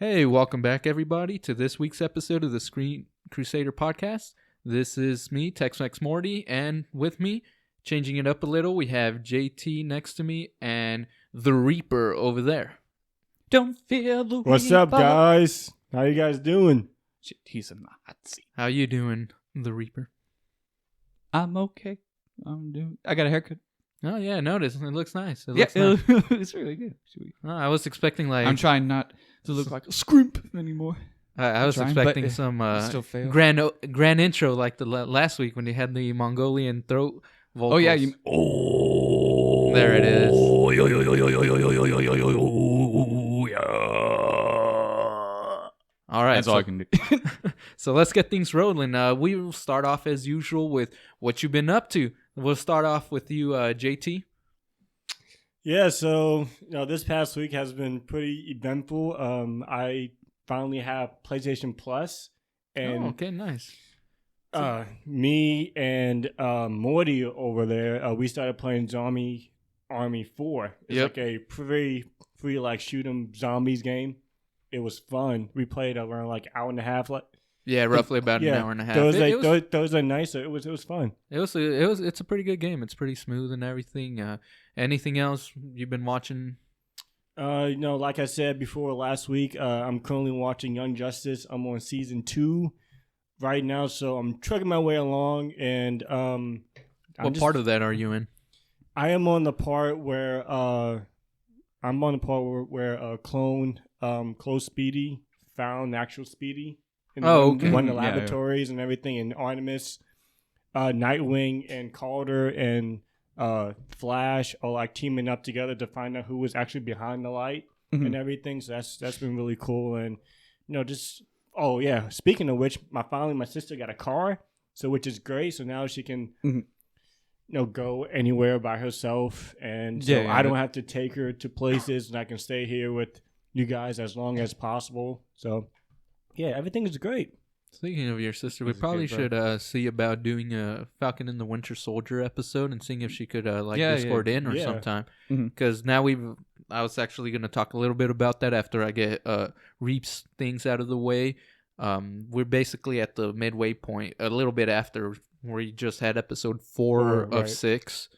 Hey, welcome back, everybody, to this week's episode of the Screen Crusader Podcast. This is me, Tex-Mex Morty, and with me, changing it up a little, we have JT next to me and the Reaper over there. Don't fear the What's Reaper. up, guys? How you guys doing? Shit, he's a Nazi. How you doing, the Reaper? I'm okay. I got a haircut. Oh, yeah, I noticed. It looks nice. It Yeah, looks nice. it's really good. Sweet. Oh, I was expecting I'm trying not to look like a scrimp anymore. I was trying, expecting but some still fail. grand intro like the last week when you had the Mongolian throat vocals. Oh yeah, There it is. All right, That's all I can do. So let's get things rolling. We will start off as usual with what you've been up to. We'll start off with you, JT. Yeah, so this past week has been pretty eventful. I finally have PlayStation Plus, and okay, nice. Me and Morty over there, we started playing Zombie Army 4. It's like a free like shoot 'em zombies game. It was fun. We played around like an hour and a half. Yeah, roughly about an hour and a half. Those are nice. It was fun. It's a pretty good game. It's pretty smooth and everything. Anything else you've been watching? Like I said before last week, I'm currently watching Young Justice. I'm on season 2 right now, so I'm trucking my way along. And what part of that are you in? I am on the part where Clone Speedy found actual Speedy in one of the laboratories and everything, and Artemis, Nightwing, and Calder and Flash are like teaming up together to find out who was actually behind the light and everything. So that's been really cool. And speaking of which, my sister got a car, which is great. So now she can go anywhere by herself, and so I don't have to take her to places, and I can stay here with you guys as long as possible. So yeah, everything is great. Speaking of your sister, we probably should see about doing a Falcon and the Winter Soldier episode and seeing if she could Discord in or sometime. Because now I was actually going to talk a little bit about that after I get Reap's things out of the way. We're basically at the midway point, a little bit after we just had episode 4 of 6.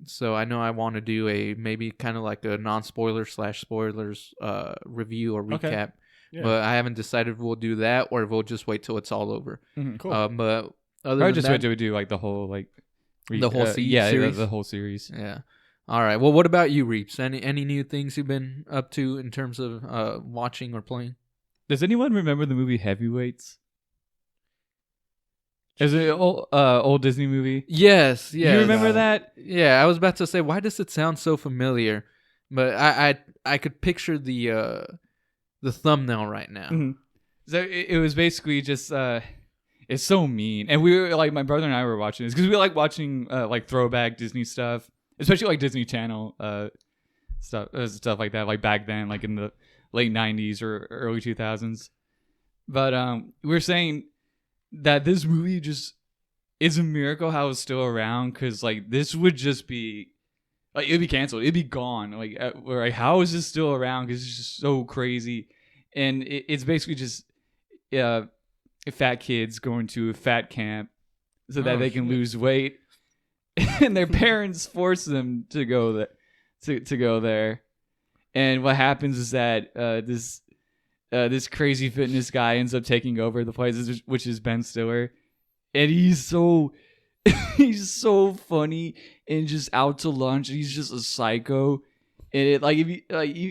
So I know I want to do maybe kind of like a non-spoiler / spoilers review or recap. Okay. Yeah. But I haven't decided if we'll do that or if we'll just wait till it's all over. Cool. But other than just wait till we do like the whole series. The whole series. Yeah. All right. Well, what about you, Reaps? Any new things you've been up to in terms of watching or playing? Does anyone remember the movie Heavyweights? Is it an old Disney movie? Yes. Yeah. You remember that? Yeah. I was about to say, why does it sound so familiar? But I could picture the thumbnail right now. Mm-hmm. So it was basically just it's so mean, and we were like, my brother and I were watching this because we like watching like throwback Disney stuff, especially like Disney Channel stuff like that, like back then, like in the late 90s or early 2000s. But we were saying that this movie just is a miracle how it's still around, because like this would just be like, it'd be canceled, it'd be gone. Like how is this still around? Because it's just so crazy, and it's basically just fat kids going to a fat camp so that they can lose weight, and their parents force them to go there. And what happens is that this crazy fitness guy ends up taking over the place, which is Ben Stiller, and he's so funny and just out to lunch. He's just a psycho, and if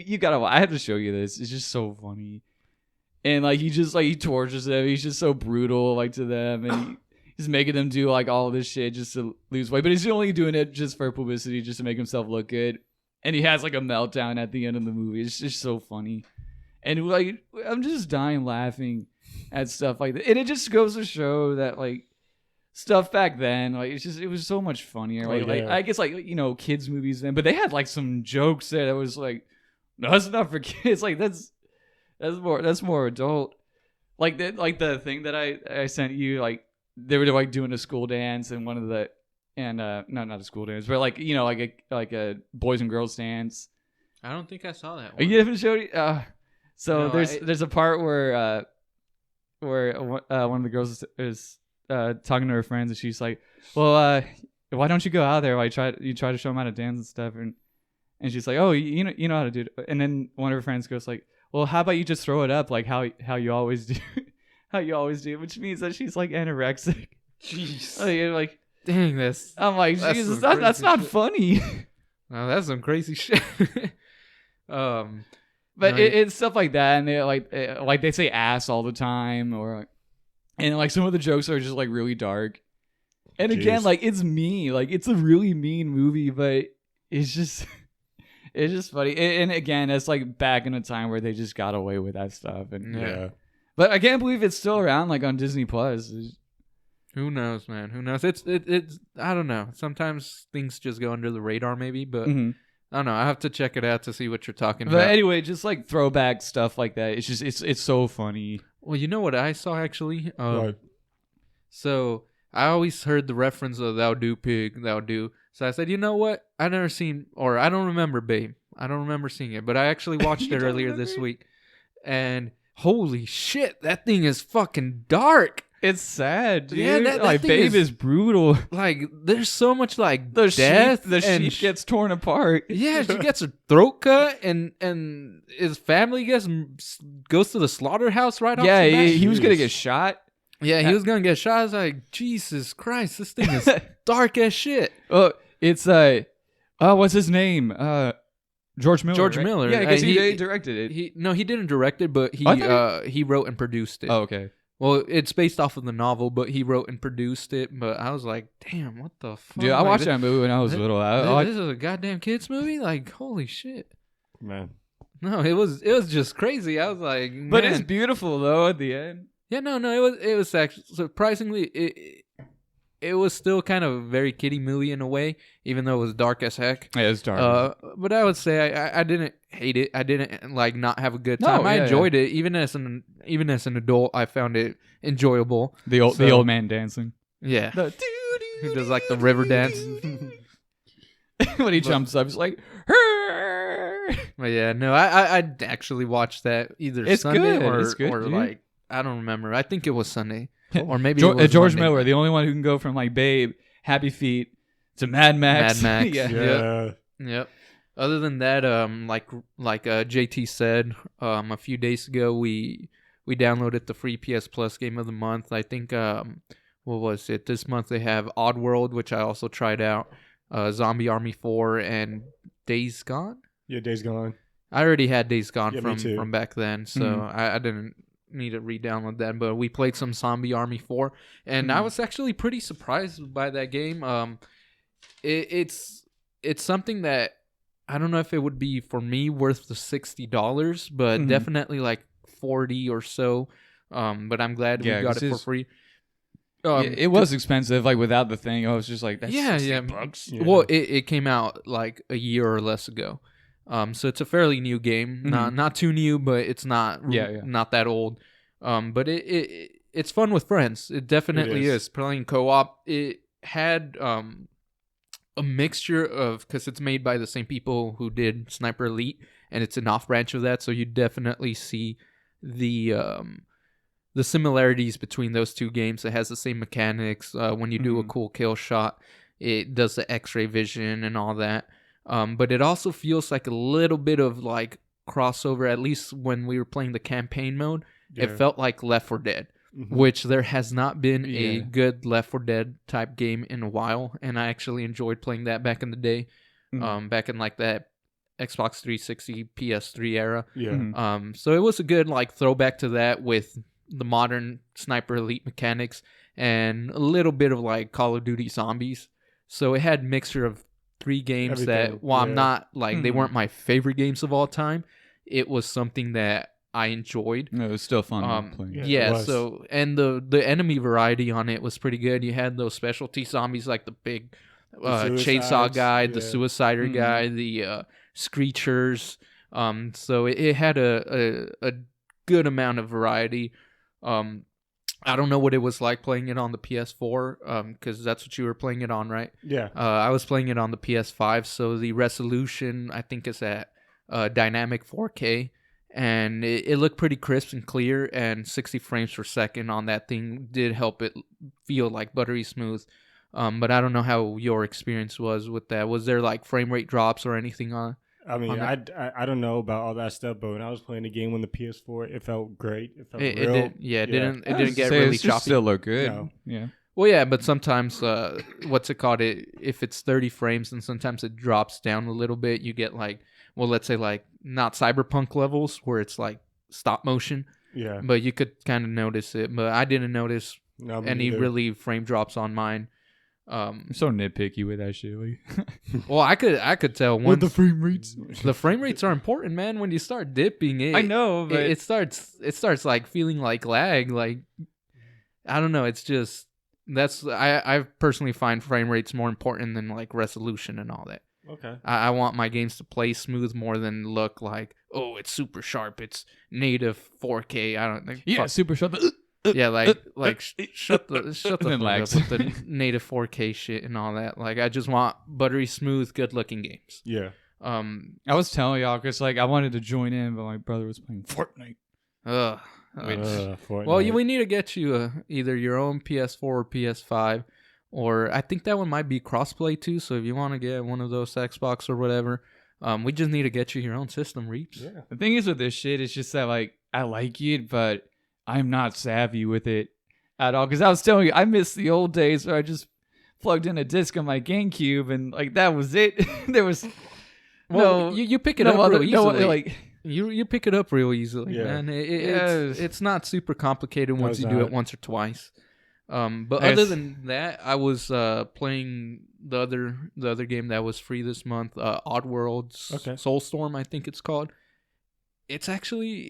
you gotta, I have to show you this. It's just so funny, and like he tortures them. He's just so brutal to them, and he's making them do like all this shit just to lose weight. But he's only doing it just for publicity, just to make himself look good. And he has like a meltdown at the end of the movie. It's just so funny. And like, I'm just dying laughing at stuff like that. And it just goes to show that like stuff back then, like it was so much funnier. Like I guess kids movies then, but they had like some jokes there that was like, no, that's not for kids. Like that's more adult. Like the thing that I sent you, like they were like doing a school dance and one of the not a school dance, but like like a boys and girls dance. I don't think I saw that one. You haven't showed it? So there's a part where one of the girls is talking to her friends, and she's like, "Well, why don't you go out there? Why you try to show them how to dance and stuff?" And she's like, "Oh, you know how to do it." And then one of her friends goes like, "Well, how about you just throw it up like how you always do, how you always do," which means that she's like anorexic. Jeez. Like, dang this. I'm like, Jesus, that's not funny. No, that's some crazy shit. But it's stuff like that, and they like they say ass all the time, and like some of the jokes are just like really dark. And again, like it's mean, like it's a really mean movie, but it's just funny. And again, it's like back in a time where they just got away with that stuff. And yeah. But I can't believe it's still around, like on Disney Plus. Who knows, man? Who knows? It's I don't know. Sometimes things just go under the radar, maybe, but. Mm-hmm. I don't know. I have to check it out to see what you're talking about. But anyway, just like throwback stuff like that. It's just it's so funny. Well, you know what I saw actually? What? So I always heard the reference of "thou do pig, thou do." So I said, you know what? I don't remember, Babe. I don't remember seeing it, but I actually watched it earlier this week, and holy shit, that thing is fucking dark. It's sad, dude. Yeah, that like Babe is brutal. Like there's so much like the death. The sheep gets torn apart. Yeah, she gets her throat cut, and his family goes to the slaughterhouse right off the bat. Yeah, he was gonna get shot. Yeah, he was gonna get shot. I was like, Jesus Christ, this thing is dark as shit. Oh, it's what's his name? George Miller. George right? Miller. Yeah, because he directed it. He didn't direct it, but he wrote and produced it. Oh, okay. Well, it's based off of the novel, but he wrote and produced it. But I was like, damn, what the fuck? Dude, I watched that movie when I was little. This is a goddamn kids movie? Like, holy shit. Man. No, it was just crazy. I was like, man. But it's beautiful, though, at the end. Yeah, no, it was actually, surprisingly, it was still kind of a very kiddie movie in a way, even though it was dark as heck. Yeah, it's dark. But I would say I didn't hate it. I didn't like not have a good time. I enjoyed it. Even as an adult, I found it enjoyable. The old man dancing. Yeah. He does like the river dance. When he jumps up, it's like, but yeah, no, I actually watched that either Sunday or like, I don't remember. I think it was Sunday. Or maybe George Miller, the only one who can go from like Babe, Happy Feet to Mad Max. Mad Max. Yep. Other than that, like JT said, a few days ago, we downloaded the free PS Plus game of the month. I think what was it? This month they have Oddworld, which I also tried out, Zombie Army 4, and Days Gone. Yeah, Days Gone. I already had Days Gone from back then, so I didn't need to re-download that, but we played some Zombie Army 4, and I was actually pretty surprised by that game. It's something that I don't know if it would be for me worth the $60, but definitely like 40 or so. But I'm glad we got it for free. It was expensive, like without the thing. I was just like, that's $60. Yeah. Well, it came out like a year or less ago. So it's a fairly new game, not too new, but it's not not that old. But it's fun with friends. It definitely is. Playing co-op. It had a mixture of, because it's made by the same people who did Sniper Elite, and it's an off branch of that. So you definitely see the similarities between those two games. It has the same mechanics. When you do a cool kill shot, it does the X-ray vision and all that. But it also feels like a little bit of like crossover, at least when we were playing the campaign mode. Yeah. It felt like Left 4 Dead, which there has not been a good Left 4 Dead type game in a while. And I actually enjoyed playing that back in the day, back in like that Xbox 360, PS3 era. Yeah. So it was a good like throwback to that with the modern Sniper Elite mechanics and a little bit of like Call of Duty Zombies. So it had mixture of 3 games that, while I'm not like they weren't my favorite games of all time, it was something that I enjoyed. It was still fun playing. Yeah, so and the enemy variety on it was pretty good. You had those specialty zombies like the big chainsaw guy, the suicider guy, the screechers. So it had a good amount of variety. I don't know what it was like playing it on the PS4, because that's what you were playing it on, right? Yeah. I was playing it on the PS5, so the resolution I think is at dynamic 4K, and it looked pretty crisp and clear, and 60 frames per second on that thing did help it feel like buttery smooth. But I don't know how your experience was with that. Was there like frame rate drops or anything on? I mean, I don't know about all that stuff, but when I was playing the game on the PS4, it felt great. It felt real. It didn't get really choppy. Still look good. No. Yeah. Well, yeah, but sometimes what's it called? If it's 30 frames, and sometimes it drops down a little bit. You get like, well, let's say like not Cyberpunk levels where it's like stop motion. Yeah. But you could kind of notice it. But I didn't notice any really frame drops on mine. I'm so nitpicky with that shit. Well, I could tell once with the frame rates. The frame rates are important, man. When you start dipping it, I know, but it starts like feeling like lag. Like I don't know. It's just I personally find frame rates more important than like resolution and all that. Okay. I want my games to play smooth more than look like, oh, it's super sharp. It's native 4K. I don't think. Yeah, super sharp. Yeah, shut the fuck up with the native 4K shit and all that. Like, I just want buttery smooth, good looking games. Yeah. I was telling y'all because like I wanted to join in, but my brother was playing Fortnite. Fortnite. Well, we need to get you either your own PS4 or PS5, or I think that one might be crossplay too. So if you want to get one of those Xbox or whatever, we just need to get you your own system, Reaps. Yeah. The thing is with this shit, it's just that like I like it, but I'm not savvy with it at all. Because I was telling you, I miss the old days where I just plugged in a disc on my GameCube and like that was it. There was you pick it up real easily. You pick it up real easily, man. It's not super complicated once you do it once or twice. But other than that, I was playing the other game that was free this month, Oddworld's Soulstorm, I think it's called. It's actually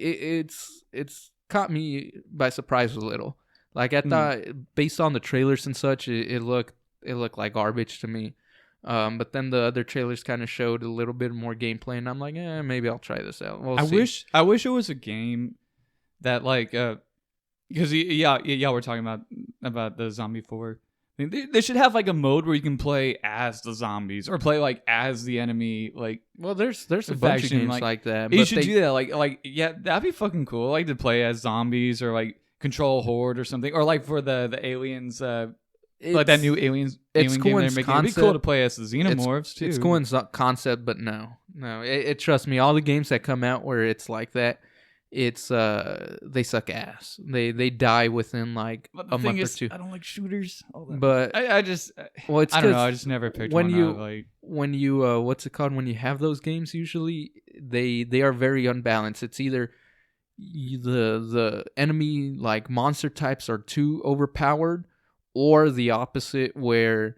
it's caught me by surprise a little. Like I thought, based on the trailers and such, it looked like garbage to me. But then the other trailers kind of showed a little bit more gameplay, and I'm like, maybe I'll try this out. We'll see. I wish it was a game that like, because y'all were talking about the Zombie 4. They should have like a mode where you can play as the zombies or play like as the enemy. Like, well, there's a bunch of games like that. You should do that. Like yeah, that'd be fucking cool. Like to play as zombies or like control horde or something, or like for the aliens. Like that new alien game they're making. It'd be cool to play as the xenomorphs too. It's cool in concept, but no. It trust me, all the games that come out where it's like that, it's they suck ass. They die within like a month or two. I don't like shooters. But I just it's I don't know. I just never picked when one up, like when you what's it called, when you have those games, usually they are very unbalanced. It's either the enemy like monster types are too overpowered, or the opposite where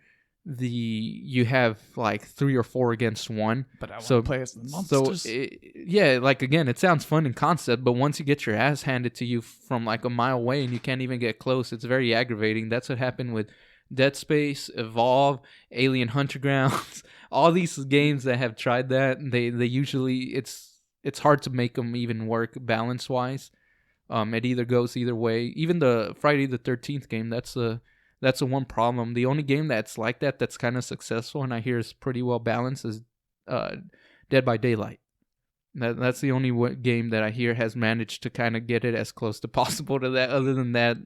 you have like 3 or 4 against 1. But I want to play as the monsters. So like again, it sounds fun in concept, but once you get your ass handed to you from like a mile away and you can't even get close, it's very aggravating. That's what happened with Dead Space, Evolve, Alien Hunter Grounds. All these games that have tried that, they usually it's hard to make them even work balance wise. It either goes either way. Even the Friday the 13th game, that's the one problem. The only game that's like that's kind of successful and I hear is pretty well balanced is Dead by Daylight. That's the only game that I hear has managed to kind of get it as close to possible to that. Other than that,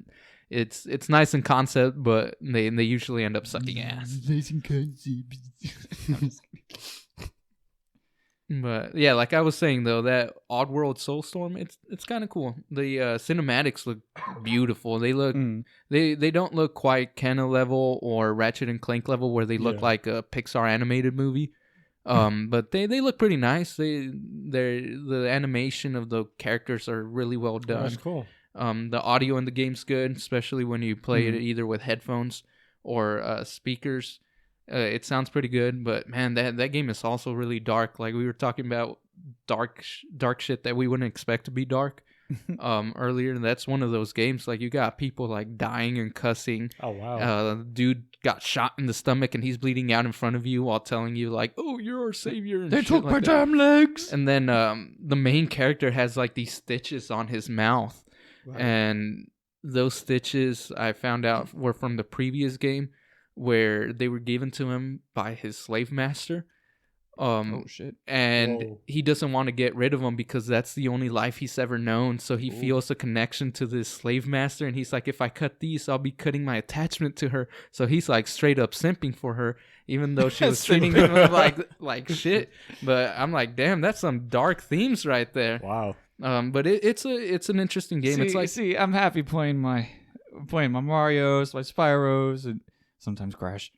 it's nice in concept, but they usually end up sucking ass. Nice in concept. But yeah, like I was saying though, that Oddworld Soulstorm, it's kind of cool. The cinematics look beautiful. They look they don't look quite Kenna level or Ratchet and Clank level where they look like a Pixar animated movie. But they look pretty nice. The animation of the characters are really well done. That's cool. The audio in the game's good, especially when you play it either with headphones or speakers. It sounds pretty good, but man, that game is also really dark. Like we were talking about dark shit that we wouldn't expect to be dark earlier. And that's one of those games. Like you got people like dying and cussing. Oh wow! Dude got shot in the stomach and he's bleeding out in front of you while telling you like, "Oh, you're our savior." And they took my damn legs. And then the main character has like these stitches on his mouth, and those stitches I found out were from the previous game, where they were given to him by his slave master. Oh shit! And he doesn't want to get rid of him because that's the only life he's ever known. So he feels a connection to this slave master, and he's like, if I cut these, I'll be cutting my attachment to her. So he's like straight up simping for her, even though she was treating him like shit. But I'm like, damn, that's some dark themes right there. Wow. But it's an interesting game. It's like, I'm happy playing my Marios, my Spyros, and sometimes Crash.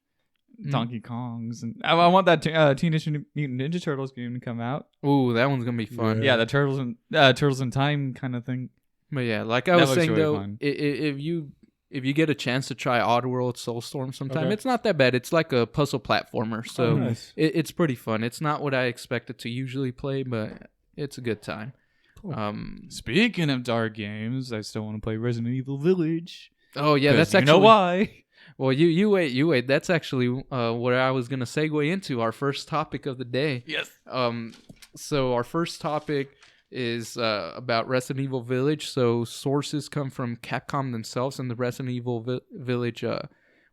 Donkey Kongs, and I want that Teenage Mutant Ninja Turtles game to come out. Ooh, that one's gonna be fun. Yeah, the Turtles in Time kind of thing. But yeah, like I was saying really though, if you get a chance to try Oddworld Soulstorm sometime, it's not that bad. It's like a puzzle platformer, so nice. It's pretty fun. It's not what I expected to usually play, but it's a good time. Cool. Speaking of dark games, I still want to play Resident Evil Village. Oh yeah, that's actually, you know why. Well, you wait. That's actually where I was going to segue into our first topic of the day. Yes. So our first topic is about Resident Evil Village. So sources come from Capcom themselves and the Resident Evil Village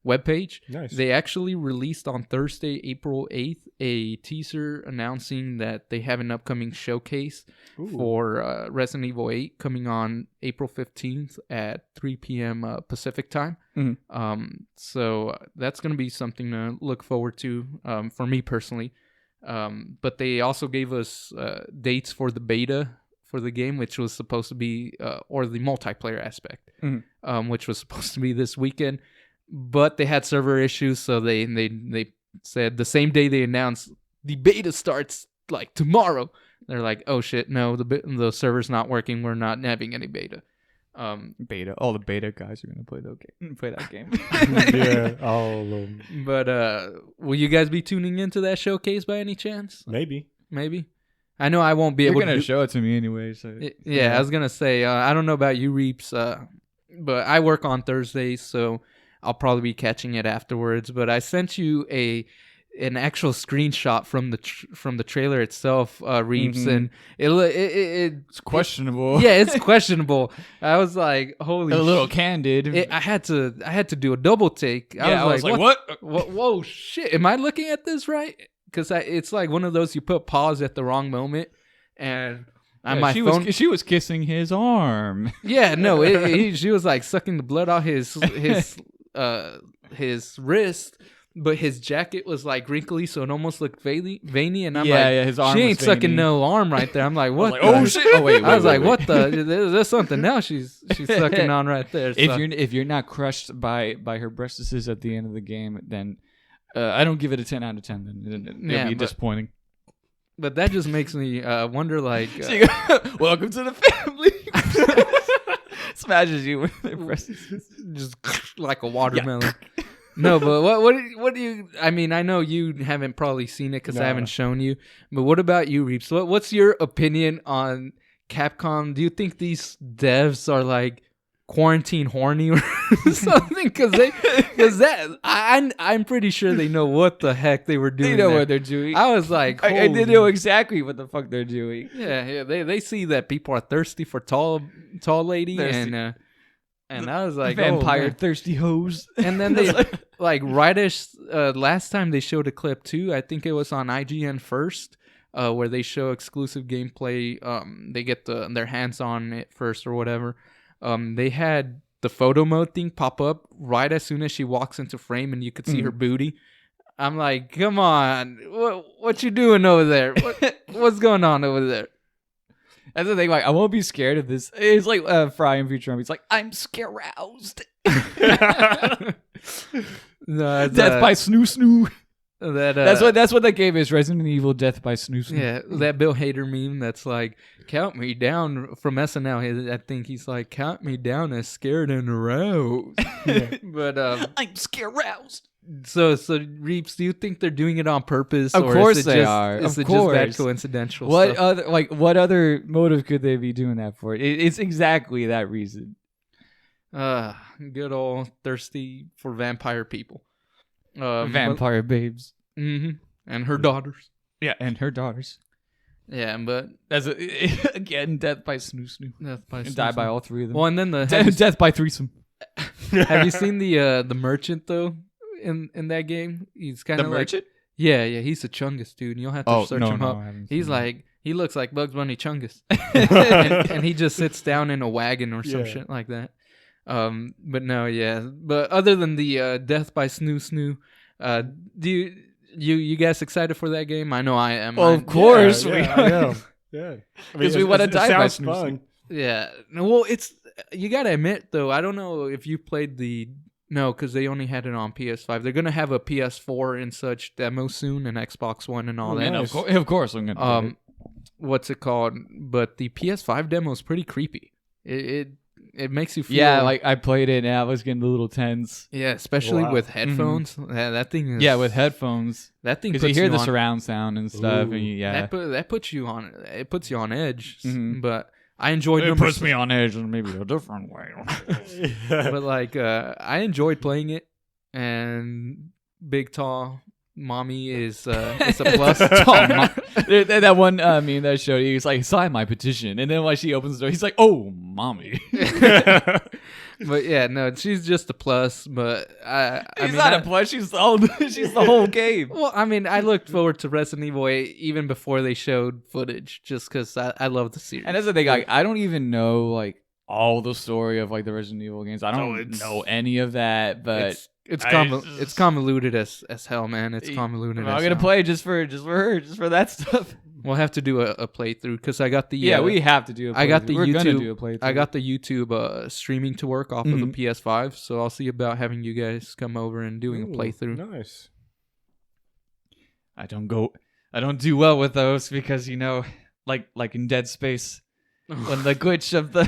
webpage. Nice. They actually released on Thursday, April 8th, a teaser announcing that they have an upcoming showcase for Resident Evil 8 coming on April 15th at 3 p.m. Pacific time. Mm-hmm. So that's going to be something to look forward to for me personally. But they also gave us dates for the beta for the game, which was supposed to be, or the multiplayer aspect, which was supposed to be this weekend. But they had server issues, so they said the same day they announced the beta starts like tomorrow. They're like, oh shit, no, the server's not working. We're not having any beta. Beta. All the beta guys are gonna play that game. Yeah, all of them. But will you guys be tuning into that showcase by any chance? Maybe. I know I won't be able to. You're gonna show it to me anyway. So yeah, I was gonna say I don't know about you, Reaps, but I work on Thursdays, so I'll probably be catching it afterwards. But I sent you an actual screenshot from the trailer itself, Reeves, and it's questionable. It's questionable. I was like, holy, a little candid. I had to do a double take. I was like, what? Whoa, shit! Am I looking at this right? Because it's like one of those you put pause at the wrong moment, and. She was kissing his arm. Yeah, no, she was like sucking the blood out his wrist, but his jacket was like wrinkly, so it almost looked veiny. And I'm his arm. She ain't sucking no arm right there. I'm like, what? Oh shit! Oh wait. I was like, what the? There's something else she's sucking on right there. So. If you're not crushed by her breastises at the end of the game, then I don't give it a 10 out of 10. Then it'll be disappointing. But that just makes me wonder, like... welcome to the family. Smashes you with their breasts. Just like a watermelon. Yeah. No, but what do you... I mean, I know you haven't probably seen it because I haven't shown you. But what about you, Reeps? What's your opinion on Capcom? Do you think these devs are, like, quarantine horny or something? Because I'm pretty sure they know what the heck they were doing. They know what they're doing. I was like, they know exactly what the fuck they're doing. Yeah. They see that people are thirsty for tall lady, and I was like, vampire thirsty hoes. And then they like right as last time they showed a clip too. I think it was on IGN first. Where they show exclusive gameplay. They get their hands on it first or whatever. They had the photo mode thing pop up right as soon as she walks into frame, and you could see her booty. I'm like, come on, what you doing over there? What's going on over there? That's the thing. Like, I won't be scared of this. It's like Fry in Futurama. He's like, I'm scaroused. No, Death by Snoo Snoo. That's what that game is. Resident Evil Death by Snoo Snoo. Yeah, that Bill Hader meme that's like, count me down from SNL. I think he's like, count me down as scared and aroused. Yeah. But I'm scaroused. So Reeps, do you think they're doing it on purpose? Of course they are. Is it just that coincidental? What other motive could they be doing that for? It's exactly that reason. Good old thirsty for vampire people. Vampire babes. Mm-hmm. And her daughters. Yeah, and her daughters. Yeah, but that's again death by Snoo Snoo. Death by Snoo Die Snoo. by all three of them. Well, and then death by threesome. Have you seen the merchant though in that game? He's kind of merchant. Yeah, he's a Chungus dude. You'll have to search him up. He looks like Bugs Bunny Chungus, and he just sits down in a wagon or some shit like that. But no, yeah. But other than the Death by Snoo Snoo, do you guys excited for that game? I know I am. Well, of course we are. I know. Yeah, because we want to die by Snoo Snoo. Yeah. Well, you gotta admit though. I don't know if you played because they only had it on PS5. They're gonna have a PS4 and such demo soon, and Xbox One and all that. Nice. Of course, I'm gonna. What's it called? But the PS5 demo is pretty creepy. It makes you feel. Yeah, like I played it and I was getting a little tense. Yeah, especially with headphones. Mm-hmm. That thing is. Yeah, with headphones. That thing because you hear the surround sound and stuff, and that puts you on. It puts you on edge. Mm-hmm. But I enjoyed. It puts me on edge in maybe a different way. But like, I enjoyed playing it, and Big Tall Mommy is a plus. That one meme that showed you, he's like, sign my petition, and then when she opens the door, he's like, oh, mommy. But yeah, no, she's just a plus. But she's not a plus. She's the whole game. Well, I mean, I looked forward to Resident Evil 8 even before they showed footage, just because I love the series. And that's the thing, like, I don't even know like all the story of like the Resident Evil games. I don't know any of that, but. It's convoluted as hell, man. It's convoluted. I'm gonna play just for her, just for that stuff. We'll have to do a playthrough because I got the we have to do. A playthrough. We're gonna do a playthrough. I got the YouTube streaming to work off of the PS5, so I'll see about having you guys come over and doing a playthrough. Nice. I don't do well with those because like in Dead Space. When the glitch of the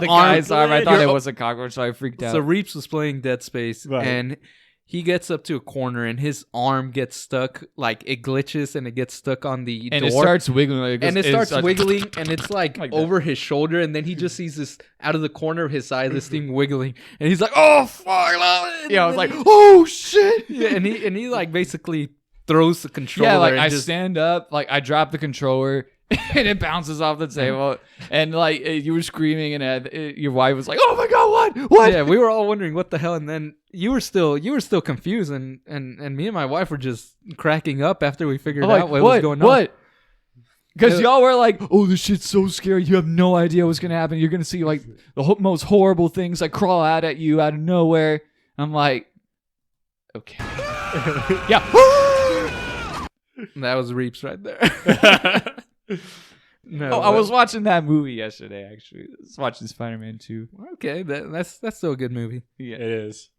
guy's arm, I thought it was a cockroach, so I freaked out. So Reeps was playing Dead Space, and he gets up to a corner, and his arm gets stuck, like it glitches, and it gets stuck on the door. And it starts wiggling. And it starts wiggling, and it's like over his shoulder, and then he just sees this, out of the corner of his eye, this thing wiggling, and he's like, oh, fuck. Yeah, I was like, oh, shit. Yeah, and he like basically throws the controller. Yeah, like I stand up, like I drop the controller, and it bounces off the table, and like you were screaming, and your wife was like, "Oh my god, what?" Yeah, we were all wondering what the hell, and then you were still confused, and me and my wife were just cracking up after we figured out what was going on. What? Because y'all were like, "Oh, this shit's so scary. You have no idea what's gonna happen. You're gonna see like the most horrible things like crawl out at you out of nowhere." I'm like, okay, yeah. That was Reeps right there. No, I was watching that movie yesterday. Actually, I was watching Spider-Man 2. Okay, that's still a good movie. Yeah, it is.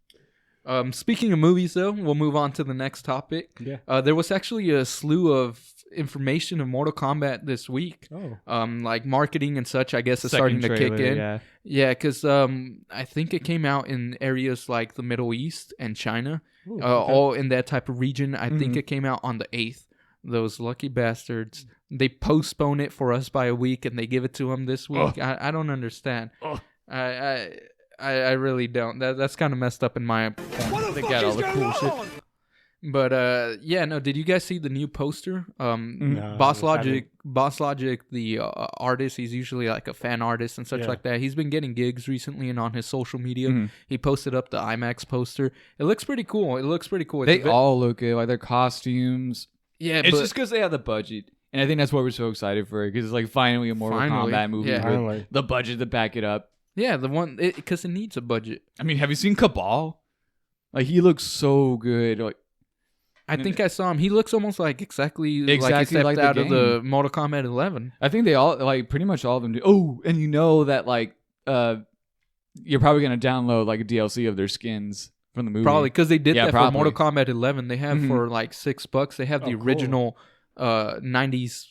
Speaking of movies, though, we'll move on to the next topic. Yeah. There was actually a slew of information of Mortal Kombat this week. Oh. Like marketing and such, I guess, is starting to kick in. Yeah, because I think it came out in areas like the Middle East and China, okay. All in that type of region. I think it came out on the 8th. Those lucky bastards. They postpone it for us by a week, and they give it to them this week. I don't understand. I really don't. That's kind of messed up in my opinion. They got all the cool shit. But yeah, no. Did you guys see the new poster? No, Boss Logic, the artist. He's usually like a fan artist and such like that. He's been getting gigs recently, and on his social media, he posted up the IMAX poster. It looks pretty cool. They all look good, like their costumes. Yeah, it's just because they have the budget. And I think that's why we're so excited for it, because it's like finally a Mortal Kombat movie with the budget to back it up. Yeah, the one, because it needs a budget. I mean, have you seen Cabal? Like, he looks so good. Like, I think I saw him. He looks almost like exactly like he stepped out of the Mortal Kombat 11. I think they all, like, pretty much all of them do. Oh, and you know that, like, you're probably going to download, like, a DLC of their skins from the movie. Probably, because they did that for Mortal Kombat 11. They have for, like, $6. They have the original 90s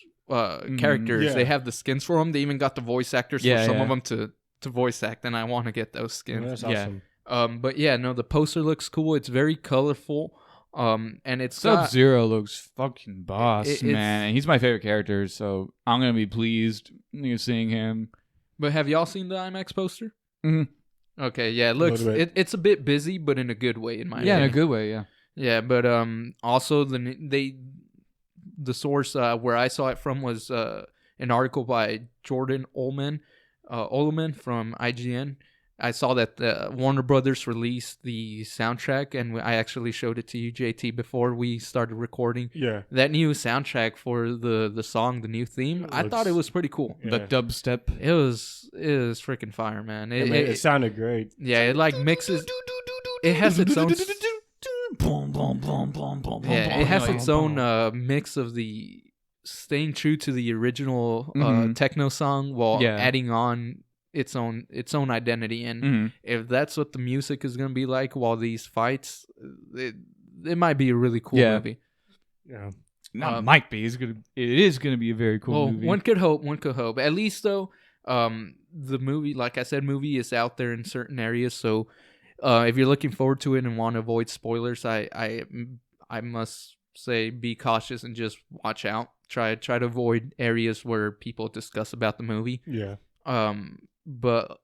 characters. Yeah. They have the skins for them. They even got the voice actors for some of them to voice act, and I want to get those skins. That's awesome. But yeah, no, the poster looks cool. It's very colorful. And it's Sub-Zero looks fucking boss, man. And he's my favorite character, so I'm gonna be pleased seeing him. But have y'all seen the IMAX poster? Mm-hmm. Okay, yeah, it looks it's a bit busy, but in a good way, in my opinion. In a good way, yeah. Yeah, but also the source where I saw it from was an article by Jordan Ullman from IGN, I saw that Warner Brothers released the soundtrack, and I actually showed it to you, JT, before we started recording. Yeah. That new soundtrack for the song, the new theme, I thought it was pretty cool. Yeah. The dubstep. It was freaking fire, man. It sounded great. Yeah, it like mixes. It has its own. Yeah, it has its own mix of the staying true to the original techno song while adding on its own identity. And if that's what the music is going to be like while these fights, it might be a really cool movie. Yeah. Might be. It is gonna be a very cool movie. One could hope. At least though, the movie, like I said, is out there in certain areas. So if you're looking forward to it and want to avoid spoilers, I must say be cautious and just watch out. Try to avoid areas where people discuss about the movie. Yeah. But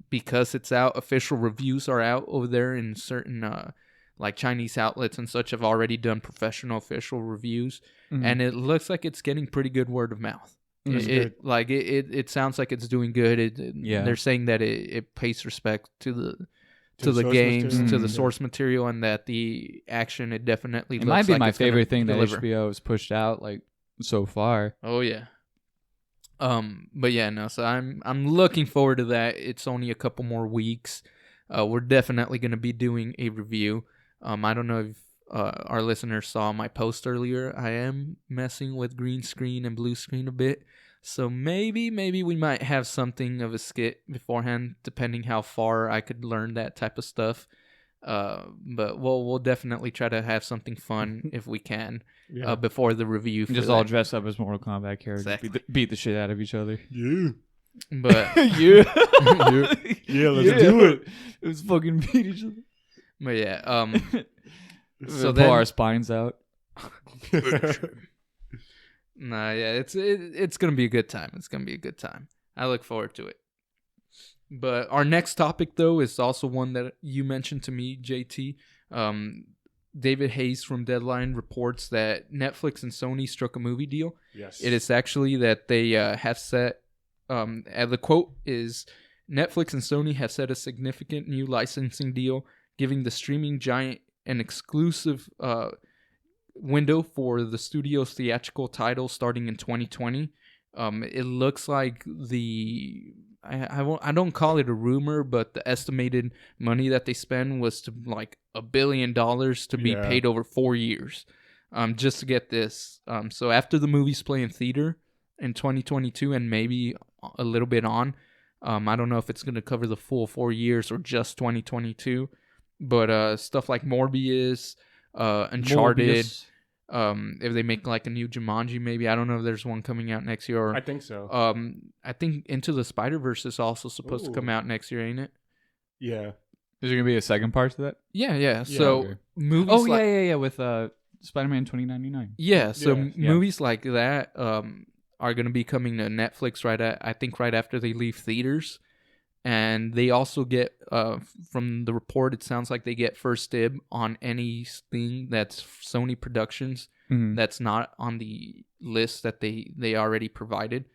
because it's out, official reviews are out over there in certain like Chinese outlets and such have already done professional official reviews, and it looks like it's getting pretty good word of mouth. It sounds like it's doing good. They're saying that it pays respect to the games, to the source material, and that the action it definitely. It might be my favorite thing that HBO has pushed out like so far. Oh yeah. But yeah, no. So I'm looking forward to that. It's only a couple more weeks. We're definitely going to be doing a review. I don't know if our listeners saw my post earlier. I am messing with green screen and blue screen a bit. So maybe we might have something of a skit beforehand, depending how far I could learn that type of stuff. But we'll definitely try to have something fun if we can before the review. Just all dressed up as Mortal Kombat characters, exactly. beat the shit out of each other. Yeah. But let's do it. It was fucking beat each other. But yeah, so pull our spines out. Nah, yeah, it's gonna be a good time. It's gonna be a good time. I look forward to it. But our next topic, though, is also one that you mentioned to me, JT. David Hayes from Deadline reports that Netflix and Sony struck a movie deal. Yes. It is actually that they have set, and the quote is, Netflix and Sony have set a significant new licensing deal, giving the streaming giant an exclusive window for the studio's theatrical title starting in 2020. It looks like I don't call it a rumor, but the estimated money that they spend was to like $1 billion to be paid over 4 years, just to get this. So after the movies play in theater in 2022 and maybe a little bit on, I don't know if it's going to cover the full 4 years or just 2022, but stuff like Morbius, Uncharted. If they make like a new Jumanji, maybe. I don't know if there's one coming out next year. Or, I think so. I think Into the Spider-Verse is also supposed to come out next year, ain't it? Yeah. Is there gonna be a second part to that? Yeah. So movies. Oh yeah. With Spider-Man 2099. Yeah. So movies like that are gonna be coming to Netflix right after they leave theaters. And they also get, from the report, it sounds like they get first dib on anything that's Sony Productions that's not on the list that they already provided.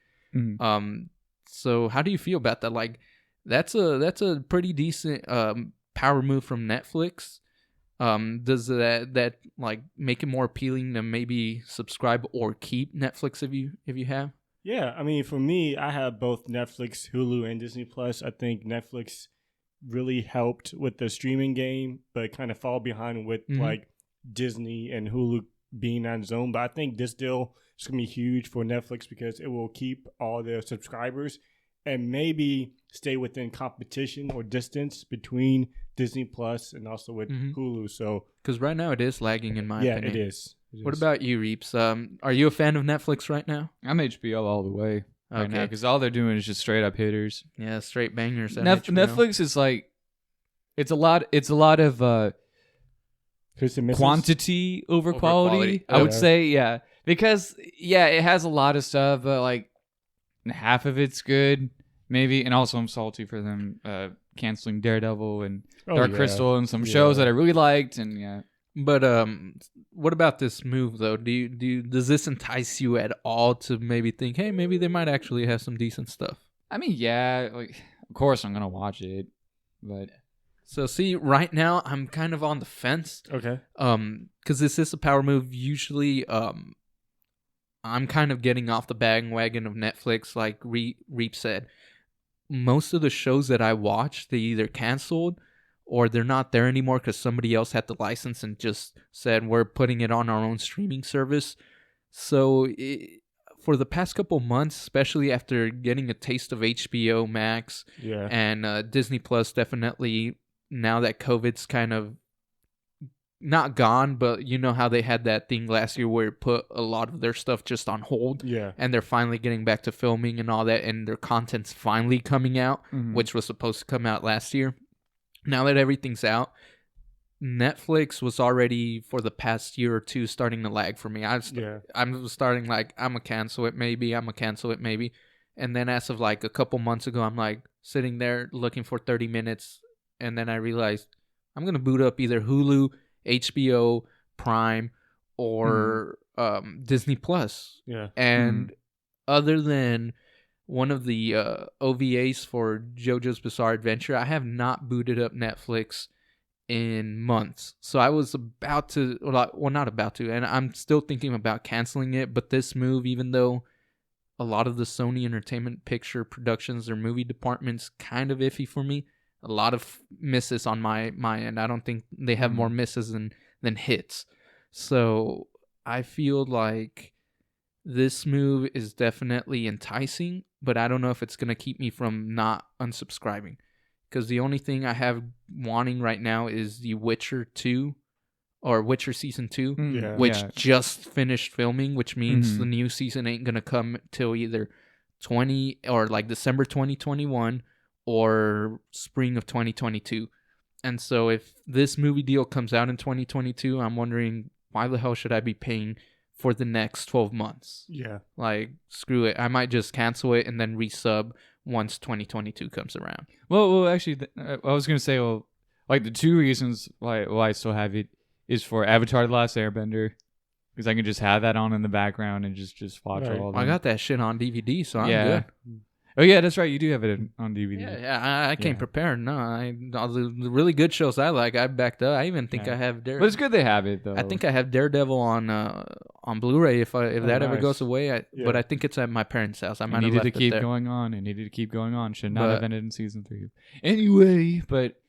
So how do you feel about that? Like, that's a pretty decent power move from Netflix. Does that like make it more appealing to maybe subscribe or keep Netflix if you have? Yeah, I mean, for me, I have both Netflix, Hulu, and Disney Plus. I think Netflix really helped with the streaming game, but kind of fall behind with like Disney and Hulu being on its own. But I think this deal is going to be huge for Netflix because it will keep all their subscribers and maybe stay within competition or distance between Disney Plus and also with Hulu. So, because right now it is lagging, in my opinion. Yeah, it is. What about you, Reeps? Are you a fan of Netflix right now? I'm HBO all the way right now because all they're doing is just straight up hitters. Yeah, straight bangers. Netflix is like, it's a lot of quantity over quality. I would say, because it has a lot of stuff, but like half of it's good, maybe. And also, I'm salty for them canceling Daredevil and Dark Crystal and some shows that I really liked, and But what about this move though? Does this entice you at all to maybe think, hey, maybe they might actually have some decent stuff? I mean, like of course I'm gonna watch it. But so see, right now I'm kind of on the fence. Okay. Because this is a power move. Usually, I'm kind of getting off the bandwagon of Netflix. Like Reap said, most of the shows that I watch, they either canceled or they're not there anymore because somebody else had the license and just said we're putting it on our own streaming service. So for the past couple months, especially after getting a taste of HBO Max and Disney Plus, definitely now that COVID's kind of not gone, but you know how they had that thing last year where it put a lot of their stuff just on hold. Yeah. And they're finally getting back to filming and all that, and their content's finally coming out, which was supposed to come out last year. Now that everything's out, Netflix was already for the past year or two starting to lag for me. I'm starting like, I'm going to cancel it maybe. And then as of like a couple months ago, I'm like sitting there looking for 30 minutes. And then I realized I'm going to boot up either Hulu, HBO, Prime, or Disney Plus. Yeah. And other than one of the OVAs for JoJo's Bizarre Adventure, I have not booted up Netflix in months. So I was about to, well, not about to, and I'm still thinking about canceling it. But this move, even though a lot of the Sony Entertainment Picture productions, their movie department's kind of iffy for me, a lot of misses on my end. I don't think they have more misses than hits. So I feel like this move is definitely enticing, but I don't know if it's going to keep me from not unsubscribing. Because the only thing I have wanting right now is the Witcher 2 or Witcher Season 2, which just finished filming, which means the new season ain't going to come till either December 2021 or spring of 2022. And so if this movie deal comes out in 2022, I'm wondering why the hell should I be paying for the next 12 months? Yeah. Like, screw it. I might just cancel it and then resub once 2022 comes around. Well, actually, I was going to say, like the two reasons why I still have it is for Avatar: The Last Airbender, because I can just have that on in the background and just watch all of them. I got that shit on DVD, so I'm good. Oh yeah, that's right. You do have it on DVD. Yeah. I came prepared. No, all the really good shows I like, I backed up. I even think I have Daredevil. But it's good they have it though. I think I have Daredevil on Blu-ray if that ever goes away. But I think it's at my parents' house. I might have left it there. It needed to keep going on. Should not have ended in season 3. Anyway, but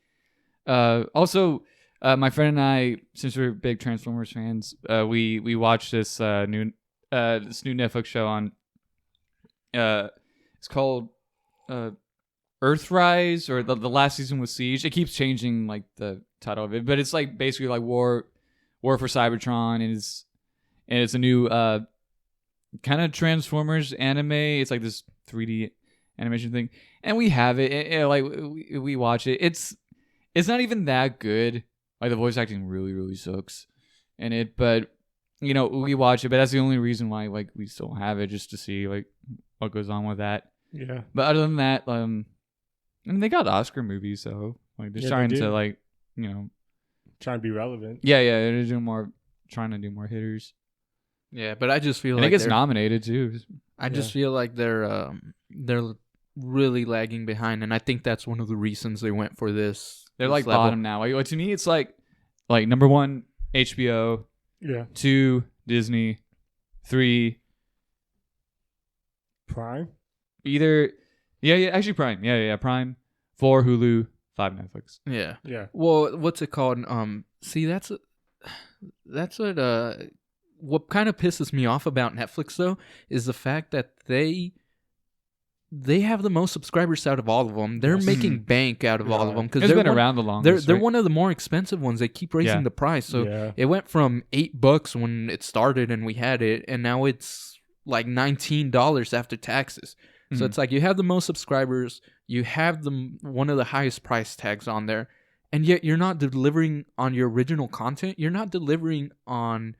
also my friend and I, since we're big Transformers fans, we watched this new Netflix show on. It's called Earthrise, or the last season was Siege. It keeps changing like the title of it, but it's like basically like War for Cybertron, and it's a new kind of Transformers anime. It's like this 3D animation thing, and we have it. Like we watch it. It's not even that good. Like the voice acting really really sucks in it, but you know we watch it. But that's the only reason why like we still have it, just to see like what goes on with that. Yeah. But other than that, I mean, they got Oscar movies, so like they're trying to like, you know, trying to be relevant. Yeah, they're trying to do more hitters. Yeah, but I just feel like it gets nominated too. I just feel like they're really lagging behind, and I think that's one of the reasons they went for this. They're like level. Bottom now. Like to me, it's like number 1 HBO, 2 Disney, 3 Prime. Actually Prime. Prime, 4 Hulu, 5 Netflix. Yeah. Well, what's it called? See, that's what kind of pisses me off about Netflix though is the fact that they have the most subscribers out of all of them. They're making bank out of all of them because they've been around the longest. They're one of the more expensive ones. They keep raising the price. So it went from $8 when it started and we had it, and now it's like $19 after taxes. So it's like you have the most subscribers, you have one of the highest price tags on there, and yet you're not delivering on your original content. You're not delivering on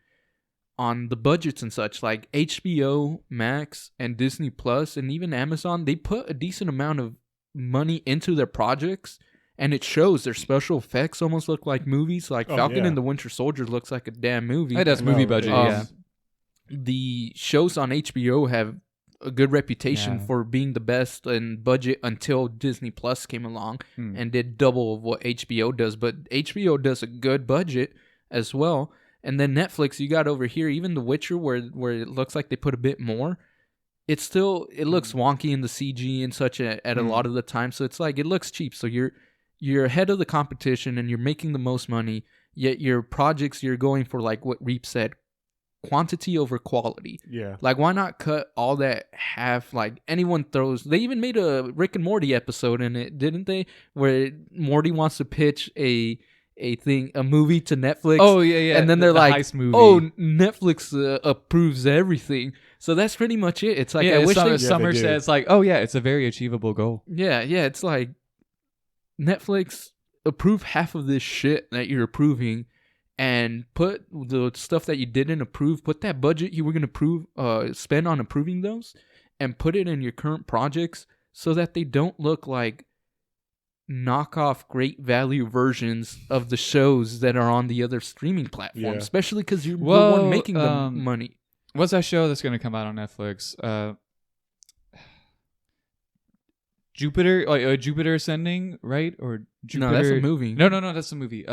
the budgets and such. Like HBO Max and Disney Plus and even Amazon, they put a decent amount of money into their projects, and it shows. Their special effects almost look like movies. Like Falcon and the Winter Soldier looks like a damn movie. That's movie budget. The shows on HBO have a good reputation for being the best in budget until Disney Plus came along and did double of what HBO does. But HBO does a good budget as well. And then Netflix, you got over here, even The Witcher, where it looks like they put a bit more. It looks wonky in the CG and such at a lot of the time. So it's like it looks cheap. So you're ahead of the competition and you're making the most money. Yet your projects, you're going for like what Reap said, quantity over quality. Yeah. Like, why not cut all that half? Like, anyone throws. They even made a Rick and Morty episode in it, didn't they? Where Morty wants to pitch a movie to Netflix. Oh yeah. And then they're the like, heist movie. "Oh, Netflix approves everything." So that's pretty much it. It's like I wish Summer says like, "Oh yeah, it's a very achievable goal." Yeah. It's like Netflix approve half of this shit that you're approving, and put the stuff that you didn't approve. Put that budget you were gonna spend on approving those, and put it in your current projects so that they don't look like knockoff great value versions of the shows that are on the other streaming platforms, especially because you're the one making the money. What's that show that's going to come out on Netflix? Jupiter, Jupiter Ascending, right? Or Jupiter? No, that's a movie. No, that's a movie.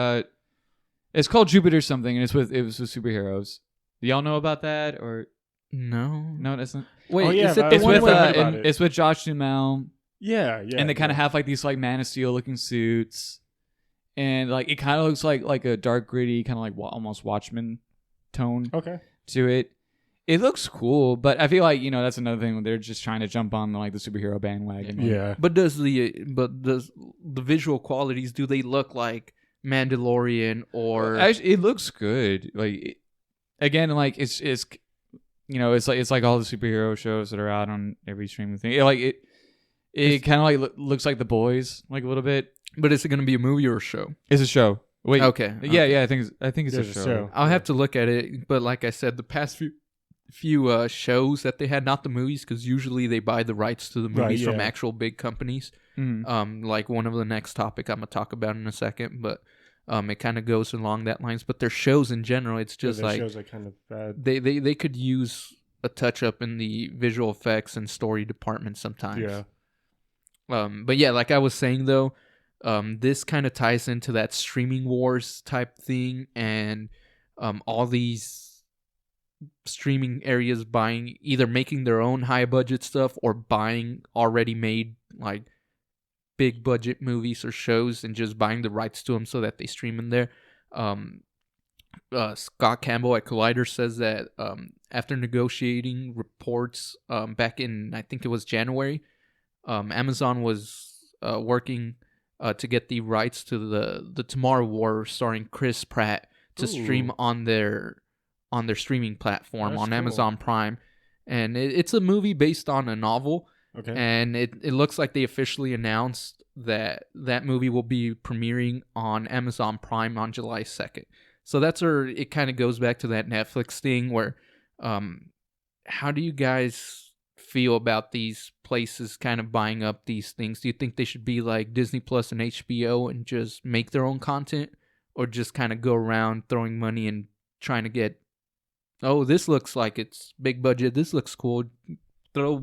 It's called Jupiter something, and it was with superheroes. Do y'all know about that or no? That's not. Wait, it's with Josh Duhamel. Yeah. And they kind of have like these like Man of Steel looking suits, and like it kind of looks like a dark, gritty, kind of like almost Watchmen tone to it. It looks cool, but I feel like that's another thing when they're just trying to jump on like the superhero bandwagon. Yeah. But does the visual qualities, do they look like Mandalorian or? Actually, it looks good. Like again, like it's it's like all the superhero shows that are out on every streaming thing. It kind of like looks like The Boys, like a little bit. But is it going to be a movie or a show? It's a show. Wait. Okay. Yeah. I think it's a show. I'll have to look at it. But like I said, the past few shows that they had, not the movies, because usually they buy the rights to the movies from actual big companies. Like one of the next topic I'm gonna talk about in a second, but it kind of goes along that lines. But their shows in general, it's just like shows are kind of bad. They could use a touch up in the visual effects and story department sometimes. Yeah. But yeah, like I was saying though, this kind of ties into that streaming wars type thing, and all these streaming areas either making their own high budget stuff or buying already made like big budget movies or shows and just buying the rights to them so that they stream in there. Scott Campbell at Collider says that after negotiating reports back in, I think it was January, Amazon was working to get the rights to the Tomorrow War starring Chris Pratt to stream on their streaming platform. That's on cool. Amazon Prime. And it's a movie based on a novel. Okay. And it looks like they officially announced that movie will be premiering on Amazon Prime on July 2nd. So that's where it kind of goes back to that Netflix thing where how do you guys feel about these places kind of buying up these things? Do you think they should be like Disney Plus and HBO and just make their own content, or just kind of go around throwing money and trying to get, oh, this looks like it's big budget, this looks cool, throw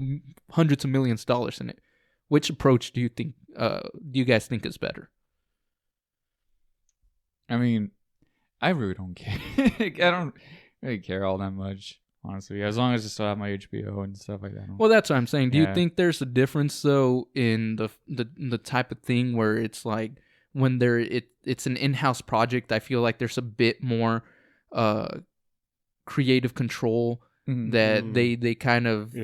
hundreds of millions of dollars in it? Which approach do you think? Do you guys think is better? I mean, I really don't care. I don't really care all that much, honestly. As long as I still have my HBO and stuff like that. Well, that's what I'm saying. Do you think there's a difference though in the type of thing where it's like when it's an in-house project? I feel like there's a bit more creative control that they kind of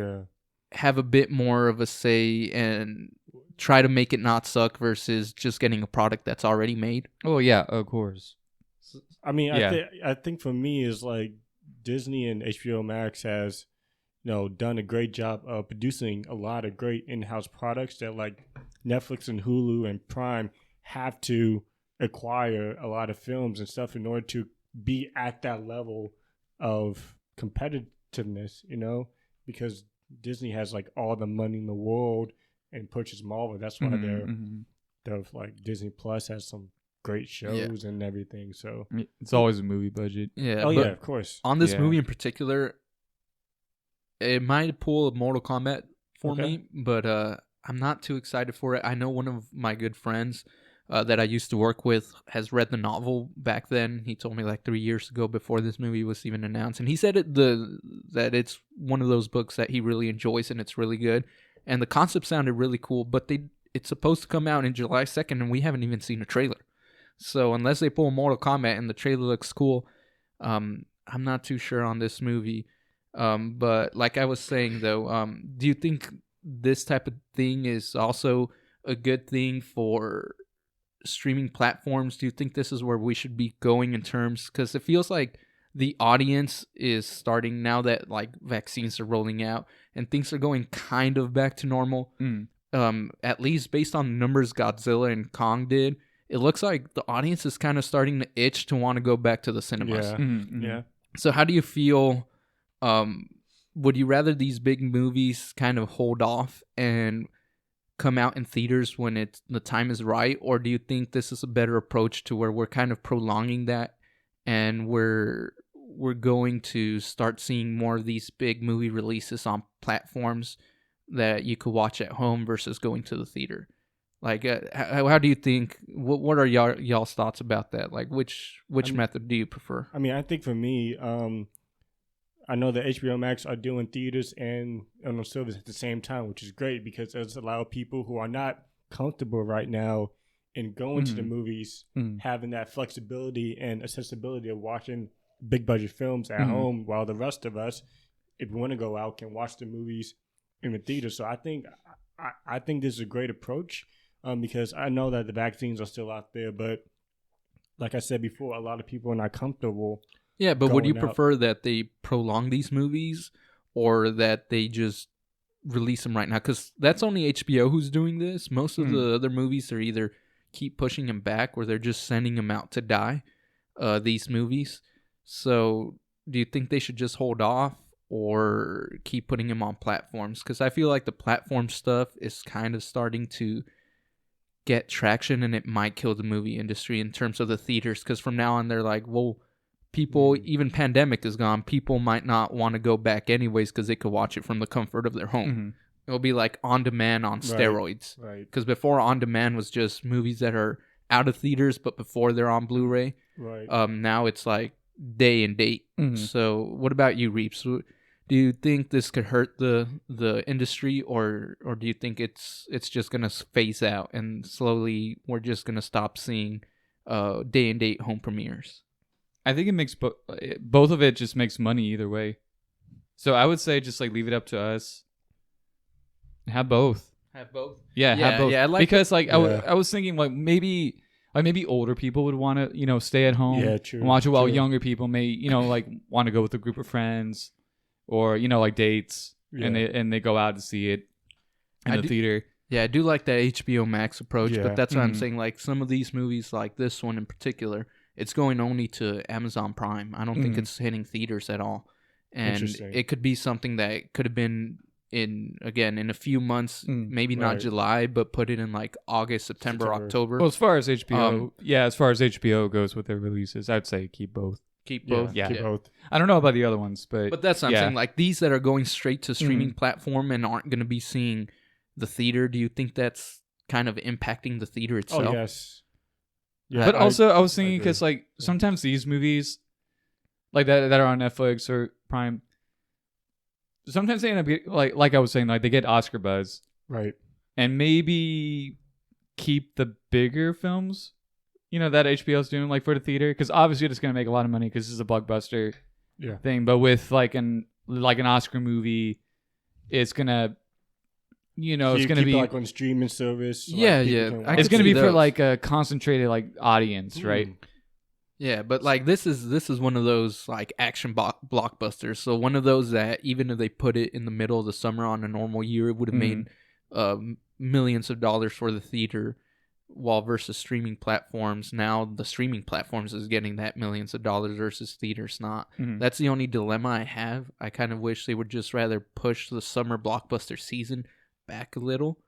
have a bit more of a say and try to make it not suck versus just getting a product that's already made. Oh yeah, of course. I mean, I think for me is like Disney and HBO Max has, done a great job of producing a lot of great in-house products that like Netflix and Hulu and Prime have to acquire a lot of films and stuff in order to be at that level of competitiveness, because Disney has like all the money in the world and purchased Marvel. That's why they're like Disney Plus has some great shows and everything. So it's always a movie budget. Yeah. Oh yeah, of course. On this movie in particular, it might pull a Mortal Kombat for me, but I'm not too excited for it. I know one of my good friends that I used to work with has read the novel back then. He told me like 3 years ago before this movie was even announced. And he said that it's one of those books that he really enjoys and it's really good. And the concept sounded really cool, but it's supposed to come out in July 2nd and we haven't even seen a trailer. So unless they pull Mortal Kombat and the trailer looks cool, I'm not too sure on this movie. But like I was saying though, do you think this type of thing is also a good thing for streaming platforms? Do you think this is where we should be going in terms, because it feels like the audience is starting now that like vaccines are rolling out and things are going kind of back to normal. At least based on the numbers Godzilla and Kong did, it looks like the audience is kind of starting to itch to want to go back to the cinemas. Yeah. So how do you feel? Would you rather these big movies kind of hold off and come out in theaters when the time is right, or do you think this is a better approach to where we're kind of prolonging that and we're going to start seeing more of these big movie releases on platforms that you could watch at home versus going to the theater? Like, how do you think? What are y'all's thoughts about that? Like, which method do you prefer? I mean, I think for me, I know that HBO Max are doing theaters and on service at the same time, which is great because it's allowed people who are not comfortable right now in going to the movies, having that flexibility and accessibility of watching big budget films at home, while the rest of us, if we want to go out, can watch the movies in the theater. So I think this is a great approach because I know that the vaccines are still out there, but like I said before, a lot of people are not comfortable. Yeah, but would you prefer that they prolong these movies or that they just release them right now? Because that's only HBO who's doing this. Most of the other movies are either keep pushing them back or they're just sending them out to die, these movies. So do you think they should just hold off or keep putting them on platforms? Because I feel like the platform stuff is kind of starting to get traction and it might kill the movie industry in terms of the theaters. Because from now on, they're like, well, people, even pandemic is gone, people might not want to go back anyways because they could watch it from the comfort of their home. It'll be like on demand on steroids. Right. Because before on demand was just movies that are out of theaters, but before they're on Blu-ray. Right. Now it's like day and date. So what about you, Reeps? Do you think this could hurt the industry, or do you think it's just gonna phase out and slowly we're just gonna stop seeing day and date home premieres? I think it makes both of it just makes money either way. So I would say just like leave it up to us. Have both. Have both. Yeah, have both. Yeah, because I was thinking like maybe older people would want to stay at home and watch it, while younger people may like want to go with a group of friends or like dates and they go out to see it in the theater. Yeah, I do like that HBO Max approach, but that's what I'm saying. Like some of these movies, like this one in particular, it's going only to Amazon Prime. I don't think it's hitting theaters at all. And it could be something that could have been in a few months, maybe not July, but put it in like August, September. October. Well, as far as HBO, as far as HBO goes with their releases, I'd say keep both. Keep both. Yeah, keep both. I don't know about the other ones, but that's what I'm saying. Like these that are going straight to streaming platform and aren't going to be seeing the theater. Do you think that's kind of impacting the theater itself? Oh yes. Yeah, but also, I was thinking because like sometimes these movies, like that are on Netflix or Prime, sometimes they end up like I was saying, like they get Oscar buzz, right? And maybe keep the bigger films, that HBO's doing like for the theater, because obviously it's gonna make a lot of money because this is a blockbuster thing. But with like an Oscar movie, it's gonna. It's going to be like on streaming service. It's going to be for like a concentrated like audience, right? Yeah, but like this is one of those like action blockbusters. So one of those that even if they put it in the middle of the summer on a normal year, it would have made millions of dollars for the theater. While versus streaming platforms, now the streaming platforms is getting that millions of dollars versus theaters not. That's the only dilemma I have. I kind of wish they would just rather push the summer blockbuster season back a little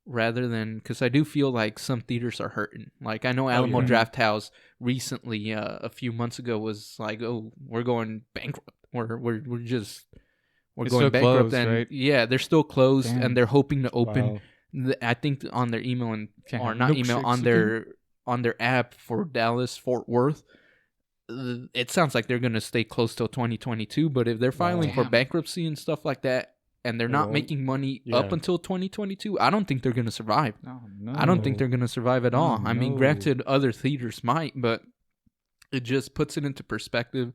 rather than, because I do feel like some theaters are hurting. Like I know Alamo Drafthouse recently a few months ago was like, oh, we're going bankrupt, we're were going bankrupt. Closed, and right? yeah, they're still closed. Damn. And they're hoping to open, Wow. I think on their email or not email, milkshakes on their app for Dallas, Fort Worth. It sounds like they're going to stay closed till 2022, but if they're filing for bankruptcy and stuff like that, and they're not making money up until 2022, I don't think they're going to survive. No. I don't think they're going to survive at all. I mean, granted, other theaters might, but it just puts it into perspective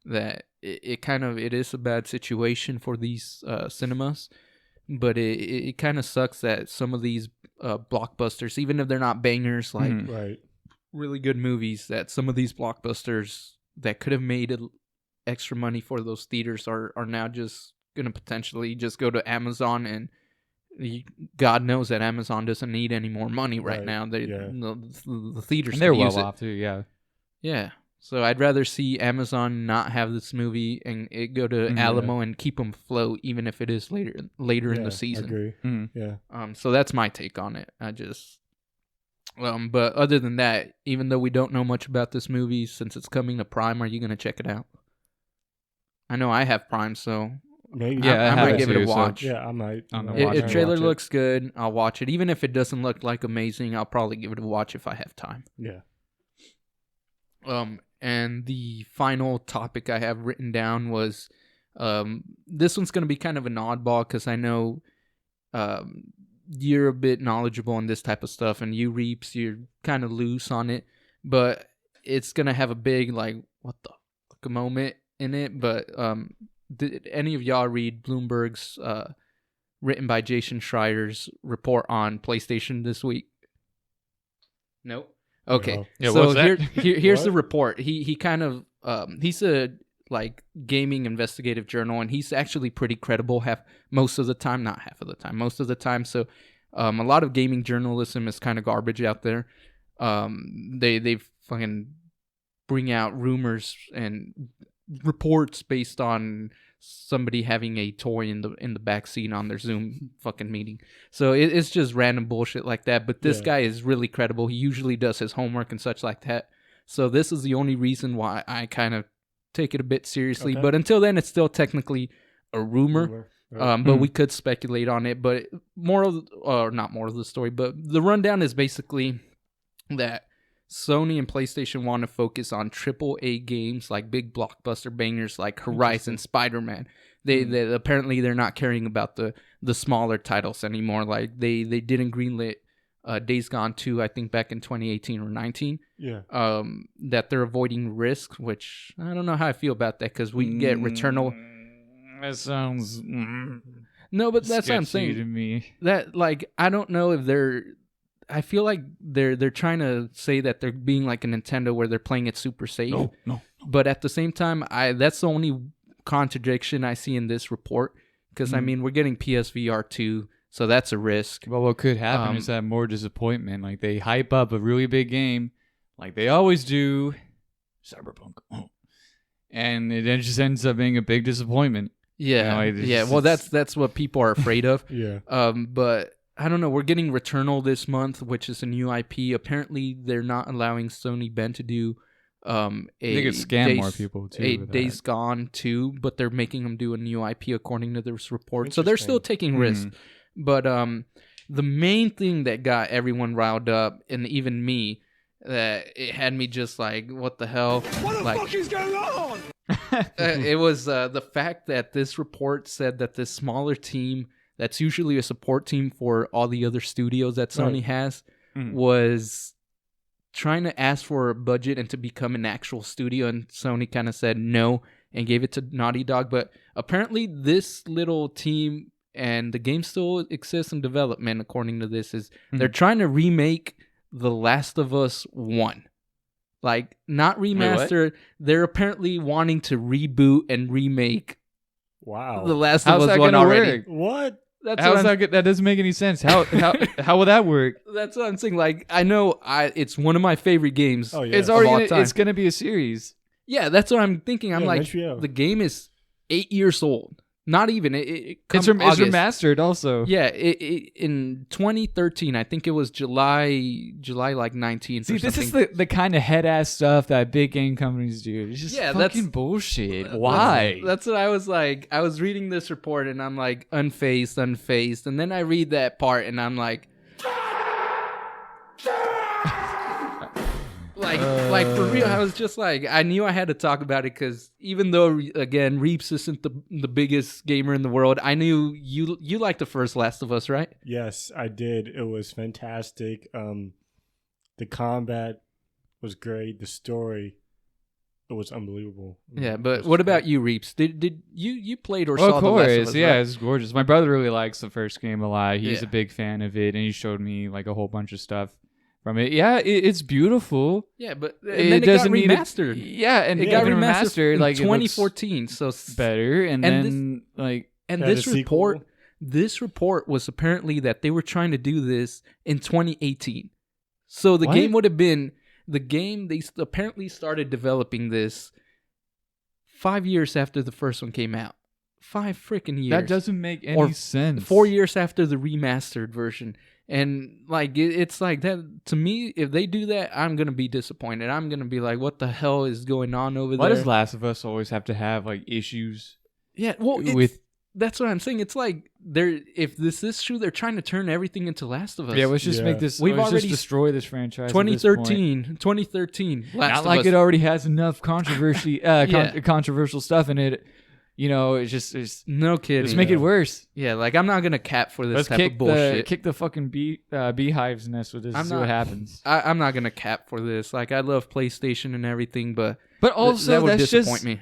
that it is a bad situation for these cinemas, but it kind of sucks that some of these blockbusters, even if they're not bangers, like really good movies, that some of these blockbusters that could have made extra money for those theaters are now just going to potentially just go to Amazon, and God knows that Amazon doesn't need any more money right now. The theaters, and they're well off too. Yeah. So I'd rather see Amazon not have this movie and it go to Alamo and keep them afloat, even if it is later in the season. I agree. Yeah. So that's my take on it. But other than that, even though we don't know much about this movie, since it's coming to Prime, are you going to check it out? I know I have Prime, so maybe. I might give it a watch. So, yeah, I might. If trailer looks good, I'll watch it. Even if it doesn't look like amazing, I'll probably give it a watch if I have time. Yeah. And the final topic I have written down was, this one's going to be kind of an oddball because I know you're a bit knowledgeable on this type of stuff, and you Reaps, you're kind of loose on it, but it's going to have a big, like, what the fuck moment in it. But did any of y'all read Bloomberg's written by Jason Schreier's report on PlayStation this week? Nope. Okay, No. Yeah, so what's that? here's the report. He kind of he's a like gaming investigative journal, and he's actually pretty credible most of the time, not half of the time, most of the time. So a lot of gaming journalism is kind of garbage out there. They fucking bring out rumors and reports based on somebody having a toy in the backseat on their Zoom fucking meeting. So it's just random bullshit like that. But this guy is really credible. He usually does his homework and such like that. So this is the only reason why I kind of take it a bit seriously. Okay. But until then, it's still technically a rumor. But we could speculate on it. But not more of the story, but the rundown is basically that Sony and PlayStation want to focus on AAA games, like big blockbuster bangers like Horizon, Spider-Man. They apparently they're not caring about the smaller titles anymore. Like they didn't greenlit Days Gone 2, I think back in 2018 or 19. Yeah. That they're avoiding risk, which I don't know how I feel about that because we get Returnal. That sounds no, but that's what I'm saying. To me. That like I don't know if they're. I feel like they're trying to say that they're being like a Nintendo where they're playing it super safe. No. But at the same time, that's the only contradiction I see in this report. Because, I mean, we're getting PSVR 2, so that's a risk. Well, what could happen is that more disappointment. Like, they hype up a really big game, like they always do, Cyberpunk. And it just ends up being a big disappointment. Yeah, well, that's what people are afraid of. Yeah. But I don't know. We're getting Returnal this month, which is a new IP. Apparently, they're not allowing Sony Ben to do they could scam more people too. Days Gone 2, but they're making them do a new IP according to this report. So they're still taking risks. But the main thing that got everyone riled up, and even me, that it had me just like, what the hell? What the fuck is going on? It was the fact that this report said that this smaller team that's usually a support team for all the other studios that Sony has, was trying to ask for a budget and to become an actual studio, and Sony kind of said no and gave it to Naughty Dog. But apparently this little team, and the game still exists in development according to this, is they're trying to remake The Last of Us 1. Like, not remaster. They're apparently wanting to reboot and remake The Last of Us 1 already. Work? What? That doesn't make any sense. How will that work? That's what I'm saying. Like, I know it's one of my favorite games. Oh, yeah. It's already it's gonna be a series. Yeah, that's what I'm thinking. I'm like, HBO. The game is 8 years old. Not even. It's remastered also. Yeah, in 2013, I think it was July like 19th. See, or something. This is the kind of head ass stuff that big game companies do. It's just fucking bullshit. Why? That's what I was like. I was reading this report and I'm like, unfazed, and then I read that part and I'm like. Like for real, I was just like, I knew I had to talk about it because even though, again, Reeps isn't the biggest gamer in the world, I knew you liked the first Last of Us, right? Yes, I did. It was fantastic. The combat was great. The story, it was unbelievable. Yeah, but what about you, Reeps? Did you played or saw of the Last of Us? Yeah, right? it's gorgeous. My brother really likes the first game a lot. He's a big fan of it, and he showed me like a whole bunch of stuff from it. Yeah, it's beautiful. Yeah, but and then it got remastered. It got remastered in like 2014. So better, and then this report was apparently that they were trying to do this in 2018. So the game would have been they apparently started developing this 5 years after the first one came out. 5 freaking years. That doesn't make any sense. 4 years after the remastered version. And like it's like that to me. If they do that, I'm gonna be disappointed. I'm gonna be like, "What the hell is going on over there?" Why does Last of Us always have to have like issues? Yeah, well, that's what I'm saying. It's like if this is true, they're trying to turn everything into Last of Us. Yeah, let's just make this. We've already destroy this franchise. 2013. Not like it already has enough controversy, controversial stuff in it. You know, it's no kidding. Let's make it worse. Yeah, like I'm not gonna cap for this type of bullshit. Kick the fucking beehive's nest with this. See what happens. I'm not gonna cap for this. Like I love PlayStation and everything, but also that would disappoint me.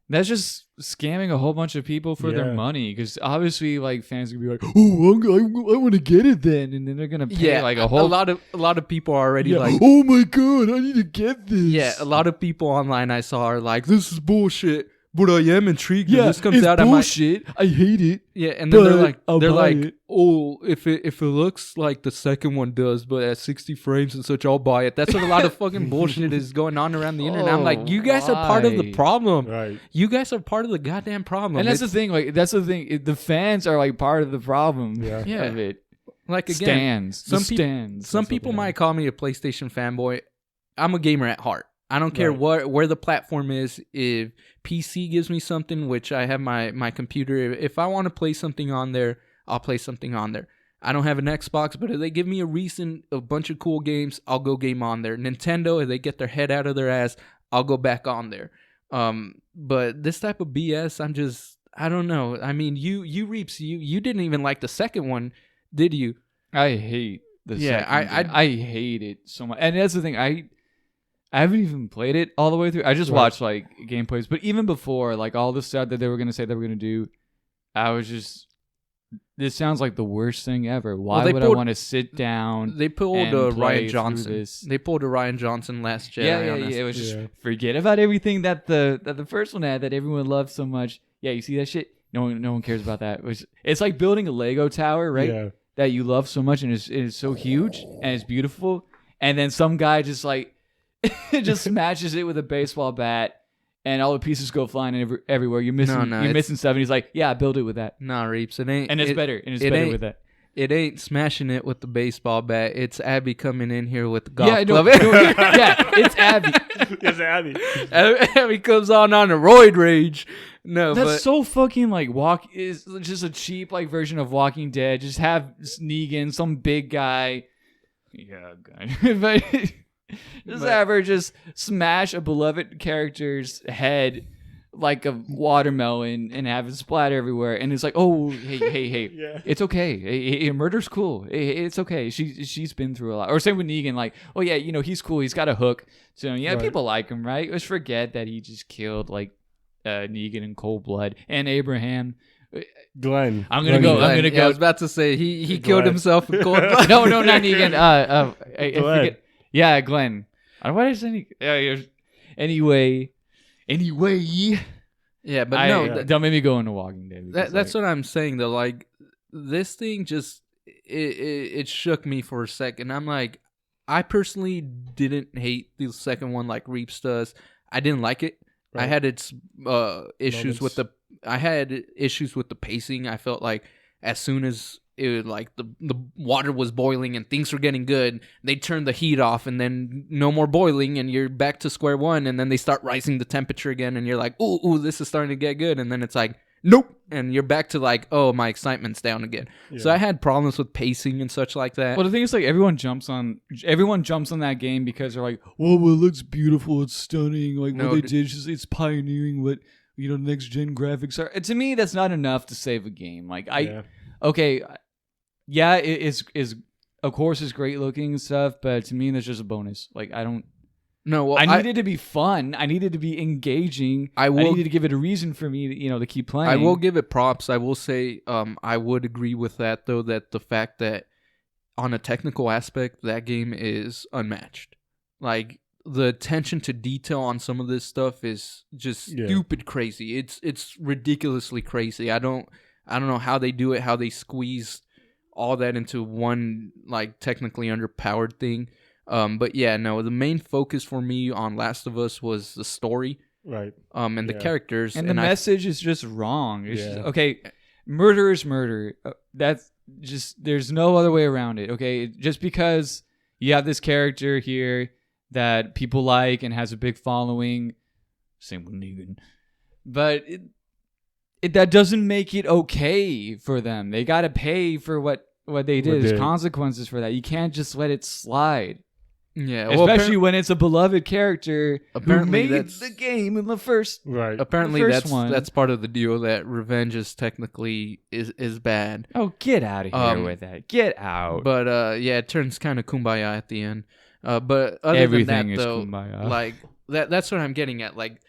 That's just scamming a whole bunch of people for their money. Because obviously, like fans are gonna be like, "Oh, I want to get it then," and then they're gonna pay like a whole. A lot of people are already like, "Oh my god, I need to get this." Yeah, a lot of people online I saw are like, "This is bullshit." But I am intrigued. Yeah, this comes out. Bullshit. I hate it. Yeah, and then they're like, oh, if it looks like the second one does, but at 60 frames and such, I'll buy it. That's what a lot of fucking bullshit is going on around the internet. I'm like, you guys are part of the problem. Right. You guys are part of the goddamn problem. And that's the thing. Like that's the thing. The fans are like part of the problem. Yeah. Of it. Like again, some people might call me a PlayStation fanboy. I'm a gamer at heart. I don't care where the platform is. If PC gives me something, which I have my computer, if I want to play something on there, I'll play something on there. I don't have an Xbox, but if they give me a bunch of cool games, I'll go game on there. Nintendo, if they get their head out of their ass, I'll go back on there. But this type of BS, I don't know. I mean, you Reeps, you didn't even like the second one, did you? I hate the second one. I hate it so much. And that's the thing, I haven't even played it all the way through. I just watched like gameplays. But even before, like all the stuff that they were going to say they were going to do, I was just, this sounds like the worst thing ever. Why would I want to sit down? They pulled a Ryan Johnson. They pulled a Ryan Johnson Last Jedi. Yeah. It was just forget about everything that the first one had that everyone loved so much. Yeah, you see that shit? No one cares about that. It's like building a Lego tower, right? Yeah. That you love so much and it is so huge and it's beautiful. And then some guy just like, just smashes it with a baseball bat, and all the pieces go flying everywhere. You're missing stuff, and he's like, "Yeah, build it with that." Nah, Reeps, it ain't. And it's better. And it's better with that. It ain't smashing it with the baseball bat. It's Abby coming in here with the golf club. It's Abby. It's Abby. Abby comes on a roid rage. No, that's so fucking like is just a cheap like version of Walking Dead. Just have Negan, some big guy. Yeah, guy. Just smash a beloved character's head like a watermelon and have it splatter everywhere, and it's like, oh, hey, yeah. It's okay. Hey, murder's cool. It's okay. She's been through a lot. Or same with Negan, like, oh yeah, he's cool. He's got a hook, so people like him, right? Let's forget that he just killed like Negan in cold blood and Abraham. Glenn. I'm gonna go. I was about to say he killed himself in cold blood. No, not Negan. I forget. Yeah, Glenn. Why did I say anyway? Yeah, but don't make me go into Walking Dead. That's what I'm saying though. Like this thing just it shook me for a second. I'm like, I personally didn't hate the second one like Reeps does. I didn't like it. Right. I had its issues with the I had issues with the pacing. I felt like as soon as it like the water was boiling and things were getting good, they turned the heat off and then no more boiling and you're back to square one, and then they start rising the temperature again and you're like, ooh, this is starting to get good, and then it's like, nope, and you're back to like, oh, my excitement's down again. Yeah. So I had problems with pacing and such like that. Well, the thing is, like, everyone jumps on that game because they're like, oh, well, it looks beautiful, it's stunning, like what they did, it's pioneering what next gen graphics are. And to me, that's not enough to save a game. Like it is of course it's great looking and stuff, but to me that's just a bonus. Like I needed to be fun. I needed to be engaging. I needed to give it a reason for me to keep playing. I will give it props. I will say I would agree with that though, that the fact that on a technical aspect that game is unmatched. Like the attention to detail on some of this stuff is just stupid crazy. It's ridiculously crazy. I don't know how they do it, how they squeeze all that into one like technically underpowered thing. But yeah, no, the main focus for me on Last of Us was the story. Right. And the characters. And the message is just wrong. It's just, okay, murder is murder. That's just, there's no other way around it. Okay, just because you have this character here that people like and has a big following, same with Negan, but that doesn't make it okay for them. They got to pay for what they did. There's consequences for that. You can't just let it slide. Yeah, especially when it's a beloved character who made the game in the first. Right. Apparently, that's part of the deal. That revenge is technically is bad. Oh, get out of here with that! Get out. But yeah, it turns kind of kumbaya at the end. But other everything than that, though, is kumbaya. Like that's what I'm getting at. Like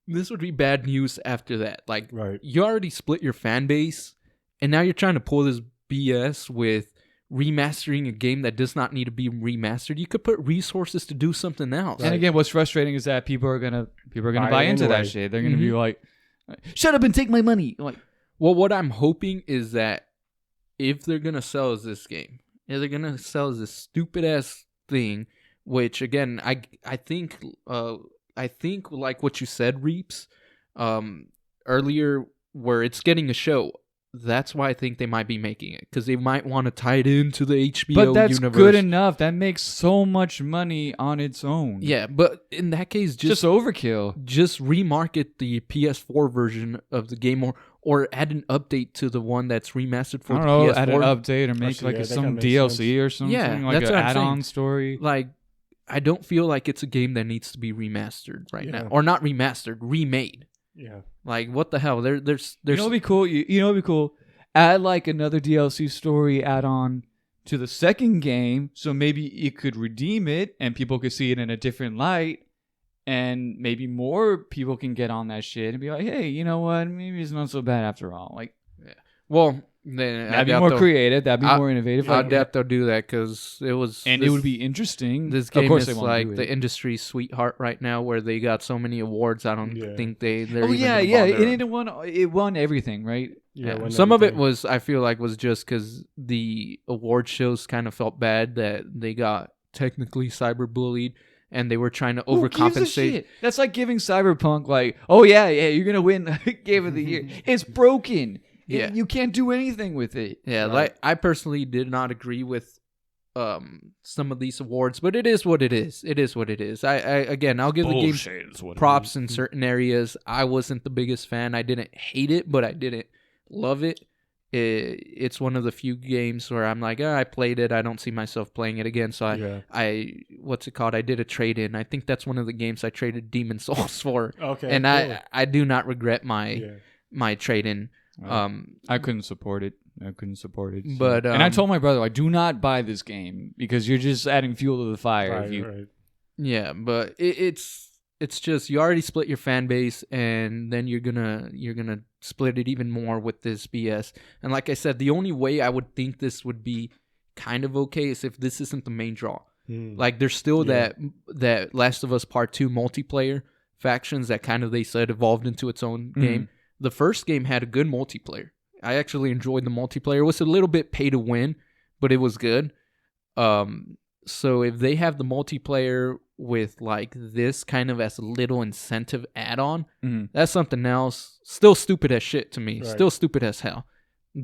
this would be bad news after that. Like you already split your fan base, and now you're trying to pull this BS with remastering a game that does not need to be remastered. You could put resources to do something else. And again, what's frustrating is that people are gonna buy into that shit. They're gonna be like, "Shut up and take my money." Like, well, what I'm hoping is that if they're gonna sell us this game, if they're gonna sell us this stupid ass thing, which again, I think like what you said, Reaps, earlier, where it's getting a show. That's why I think they might be making it, because they might want to tie it into the HBO universe. But that's good enough. That makes so much money on its own. Yeah, but in that case, just overkill. Just remarket the PS4 version of the game, or add an update to the one that's remastered for the PS4. Add an update or make some DLC or something. Yeah, like that's an what I'm add-on saying. Story. Like, I don't feel like it's a game that needs to be remastered right now, or not remastered, remade. Yeah. Like, what the hell? There's You know what'd be cool? You know what'd be cool? Add like another DLC story add-on to the second game, so maybe it could redeem it and people could see it in a different light, and maybe more people can get on that shit and be like, hey, you know what? Maybe it's not so bad after all. Like, well, then that'd be more creative. That'd be more innovative. I doubt they'll do that, because it would be interesting. This game is like the industry's sweetheart right now, where they got so many awards. I don't think they're. Oh it won everything, right? Yeah. Some of it was, I feel like, was just because the award shows kind of felt bad that they got technically cyberbullied, and they were trying to overcompensate. That's like giving Cyberpunk like, oh yeah, you're gonna win Game of the Year. It's broken. Yeah, you can't do anything with it. Yeah, like I personally did not agree with some of these awards, but it is what it is. It is what it is. I'll give the game props in certain areas. I wasn't the biggest fan. I didn't hate it, but I didn't love it. It's one of the few games where I'm like, I played it. I don't see myself playing it again. So I what's it called? I did a trade in. I think that's one of the games I traded Demon's Souls for. Okay, and cool. I do not regret my trade in. I couldn't support it. But and I told my brother, do not buy this game because you're just adding fuel to the fire. Yeah, but it's just, you already split your fan base, and then you're gonna split it even more with this BS. And like I said, the only way I would think this would be kind of okay is if this isn't the main draw. Like there's still that Last of Us Part 2 multiplayer factions that kind of, they said, evolved into its own game. The first game had a good multiplayer. I actually enjoyed the multiplayer. It was a little bit pay to win, but it was good. So if they have the multiplayer with like this kind of as a little incentive add-on, that's something else. Still stupid as shit to me. Right. Still stupid as hell.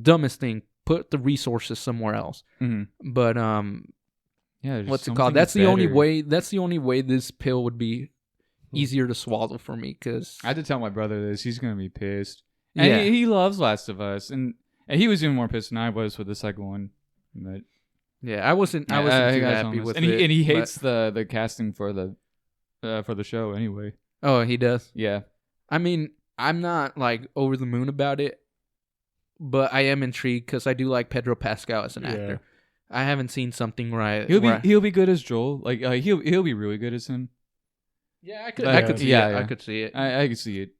Dumbest thing. Put the resources somewhere else. But what's it called? That's the only way. That's the only way this pill would be easier to swallow for me. Because I had to tell my brother this. He's gonna be pissed. And he loves Last of Us, and he was even more pissed than I was with the second one. But yeah, I wasn't too happy with it. And he hates the casting for the show anyway. Oh, he does? Yeah. I mean, I'm not like over the moon about it, but I am intrigued because I do like Pedro Pascal as an actor. I haven't seen something where he'll be good as Joel. Like he'll be really good as him. Yeah, I could see it. I could see it. I could see it.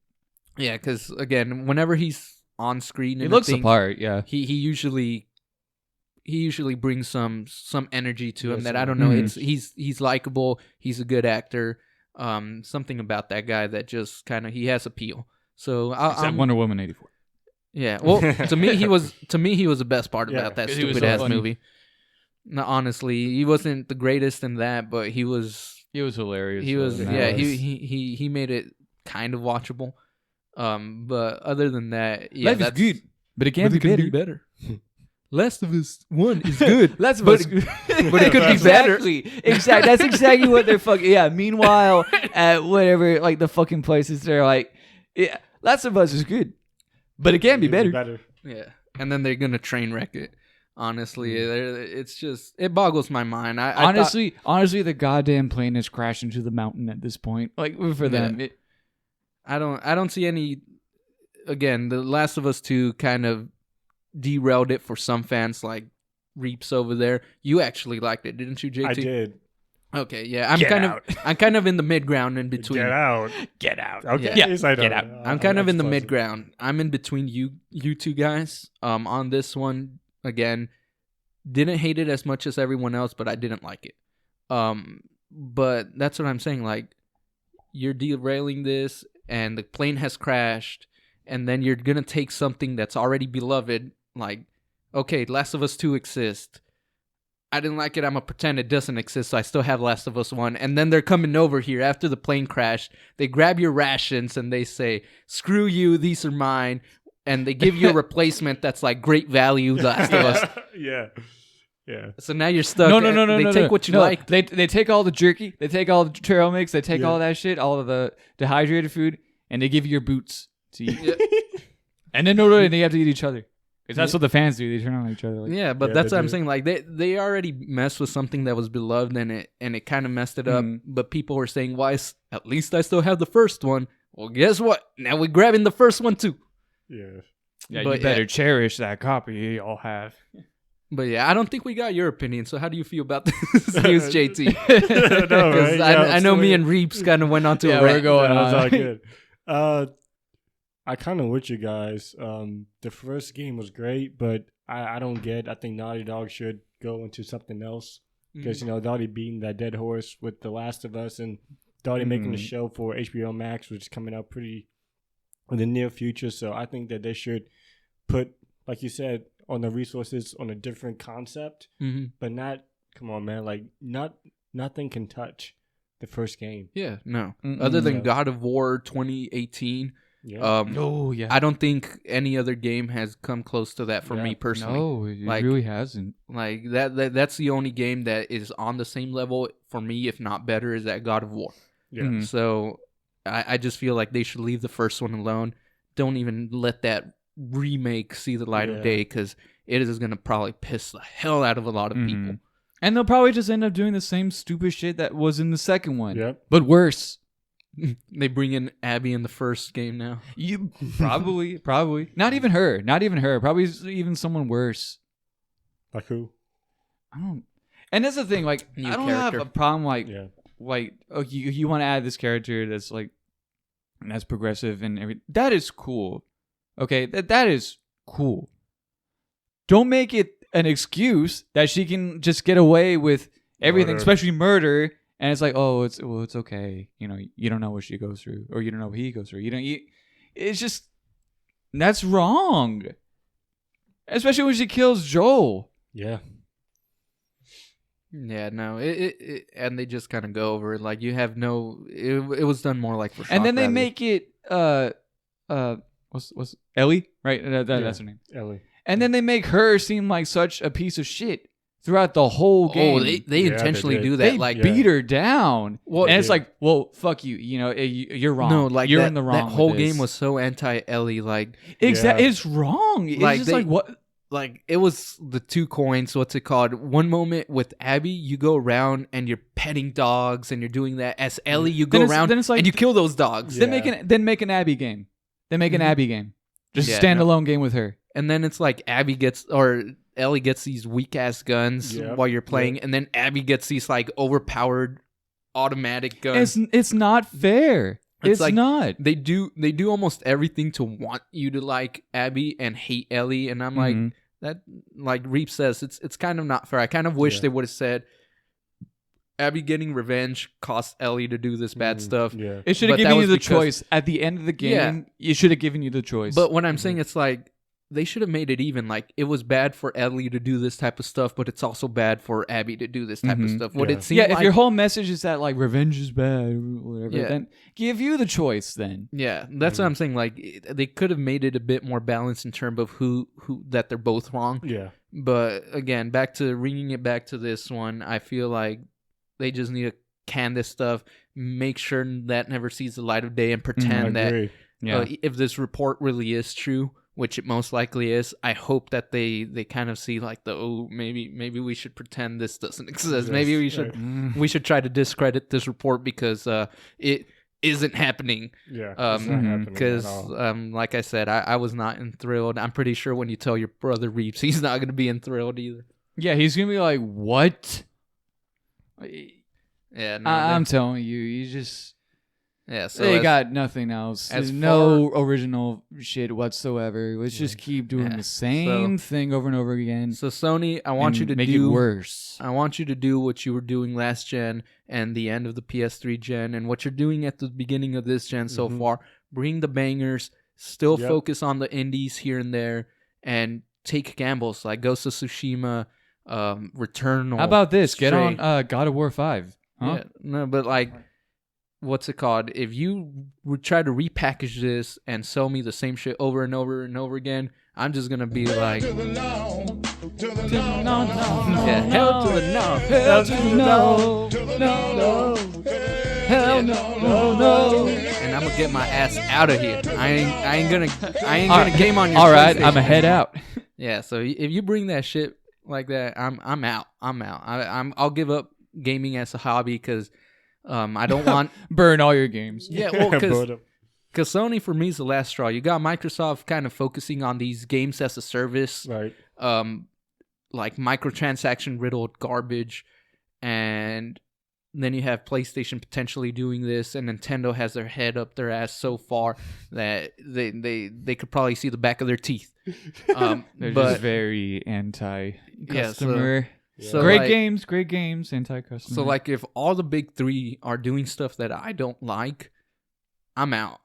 Yeah, because again, whenever he's on screen, he looks the part. Yeah, he usually brings some energy to him that I don't know. He's likable. He's a good actor. Something about that guy that just kind of he has appeal. So except Wonder Woman 84. Yeah, well, to me he was the best part about that stupid ass movie. No, honestly, he wasn't the greatest in that, but he was hilarious. He was he made it kind of watchable. But other than that, life is good, but it can be better. Last of Us 1 is good. Last of Us, but it could be better. Exactly. That's exactly what they're fucking. Yeah. Meanwhile, at whatever like the fucking places, they're like, yeah, Last of Us is good, but it can be better. Yeah, and then they're gonna train wreck it. Honestly, it's just it boggles my mind. Honestly, the goddamn plane has crashed into the mountain at this point. Like for them, I don't see any. Again, The Last of Us 2 kind of derailed it for some fans, like Reaps over there. You actually liked it, didn't you, JT? I did. Okay, yeah. I'm kind of in the mid ground in between. Get out. Okay. Yeah. Get out. I'm kind of in the mid ground. I'm in between you two guys. On this one, again, didn't hate it as much as everyone else, but I didn't like it. But that's what I'm saying. Like, you're derailing this, and the plane has crashed, and then you're gonna take something that's already beloved. Like, okay, Last of Us 2 exists. I didn't like it. I'm going to pretend it doesn't exist, so I still have Last of Us 1. And then they're coming over here after the plane crashed. They grab your rations and they say, screw you, these are mine. And they give you a replacement that's like great value, Last of Us. Yeah. So now you're stuck. No. They take what you like. They take all the jerky. They take all the trail mix. They take all that shit, all of the dehydrated food, and they give you your boots to eat. And then they have to eat each other. Because that's what the fans do. They turn on each other. Like, yeah, but that's what I'm saying. Like they already messed with something that was beloved, and it kind of messed it up. But people were saying, "Why? At least I still have the first one." Well, guess what? Now we're grabbing the first one too. Yeah. Yeah, but you better cherish that copy you all have. But yeah, I don't think we got your opinion. So how do you feel about this news, JT? Because I know me and Reeps kind of went on to a rant. We're going on. That's all good. I kind of with you guys. The first game was great, but I don't get. I think Naughty Dog should go into something else because they're already beating that dead horse with The Last of Us, and they're already making a show for HBO Max, which is coming out pretty in the near future. So I think that they should put, like you said, on the resources on a different concept, but not. Come on, man! Like nothing can touch the first game. Yeah, no. Other than God of War 2018. Yeah. I don't think any other game has come close to that for me personally. No, it really hasn't. Like that's the only game that is on the same level for me, if not better, is that God of War. Yeah. So I just feel like they should leave the first one alone. Don't even let that remake see the light of day, because it is going to probably piss the hell out of a lot of people. And they'll probably just end up doing the same stupid shit that was in the second one. Yep. But worse. They bring in Abby in the first game now. You probably. Not even her. Probably even someone worse. Like who? I don't. And that's the thing. Like, I don't have a problem. Like, you want to add this character that's like, that's progressive and everything. That is cool. Okay, that is cool. Don't make it an excuse that she can just get away with everything, especially murder. And it's like, it's okay. You don't know what she goes through, or you don't know what he goes through. It's just, that's wrong. Especially when she kills Joel. Yeah. Yeah, no, it and they just kind of go over it. Like you have no, it was done more like for shock and then they value. make it what's Ellie, right? That's her name, Ellie. And then they make her seem like such a piece of shit throughout the whole game. Oh, they intentionally do that. They like beat her down. Well, and it's like, well, fuck you. You know, you're wrong. No, like you're in the wrong. That whole with this. game was so anti-Ellie. Like exactly, it's wrong. It's like just like what. Like it was the two coins. What's it called? One moment with Abby, you go around and you're petting dogs and you're doing that. As Ellie, you go around and you kill those dogs. Yeah. Then make an Abby game. Then make an Abby game. Just a standalone game with her. And then it's like Abby gets or Ellie gets these weak ass guns while you're playing, and then Abby gets these like overpowered automatic guns. It's not fair. It's like, not. They do almost everything to want you to like Abby and hate Ellie, and I'm like. That, like Reap says, it's kind of not fair. I kind of wish they would have said, Abby getting revenge cost Ellie to do this bad stuff. Yeah. It should have given you the choice. At the end of the game, it should have given you the choice. But what I'm saying, it's like, they should have made it even. Like, it was bad for Ellie to do this type of stuff, but it's also bad for Abby to do this type of stuff. What it seemed like... if your whole message is that, like, revenge is bad or whatever, then give you the choice then. Yeah, that's what I'm saying. Like, they could have made it a bit more balanced in terms of who that they're both wrong. Yeah. But, again, bringing it back to this one, I feel like they just need to can this stuff, make sure that never sees the light of day, and pretend that if this report really is true, which it most likely is, I hope that they kind of see like maybe we should pretend this doesn't exist. Maybe we should try to discredit this report because it isn't happening. Yeah, it's not happening because at all. like I said, I was not enthralled. I'm pretty sure when you tell your brother Reeves, he's not going to be enthralled either. Yeah, he's going to be like, what? Yeah, no, I'm telling you just... Yeah, so they got nothing else. There's no original shit whatsoever. Let's just keep doing the same thing over and over again. So Sony, I want you to make it worse. I want you to do what you were doing last gen and the end of the PS3 gen, and what you're doing at the beginning of this gen so far. Bring the bangers. Still focus on the indies here and there, and take gambles like Ghost of Tsushima, Returnal. How about this? Get on God of War 5. Huh? Yeah, no, but like. What's it called? If you would try to repackage this and sell me the same shit over and over and over again, I'm just gonna be like, hell to the no, hell to the no, hell no, and I'm gonna get my ass out of here. I ain't gonna game on your. All right, I'm a head out. Yeah, so if you bring that shit like that, I'm out. I'll give up gaming as a hobby because. I don't want burn all your games. Yeah, well, because Sony for me is the last straw. You got Microsoft kind of focusing on these games as a service, right? Like microtransaction riddled garbage, and then you have PlayStation potentially doing this, and Nintendo has their head up their ass so far that they could probably see the back of their teeth. They're just very anti-customer. Yeah, so great games, anti-customer. So like if all the big three are doing stuff that I don't like, I'm out.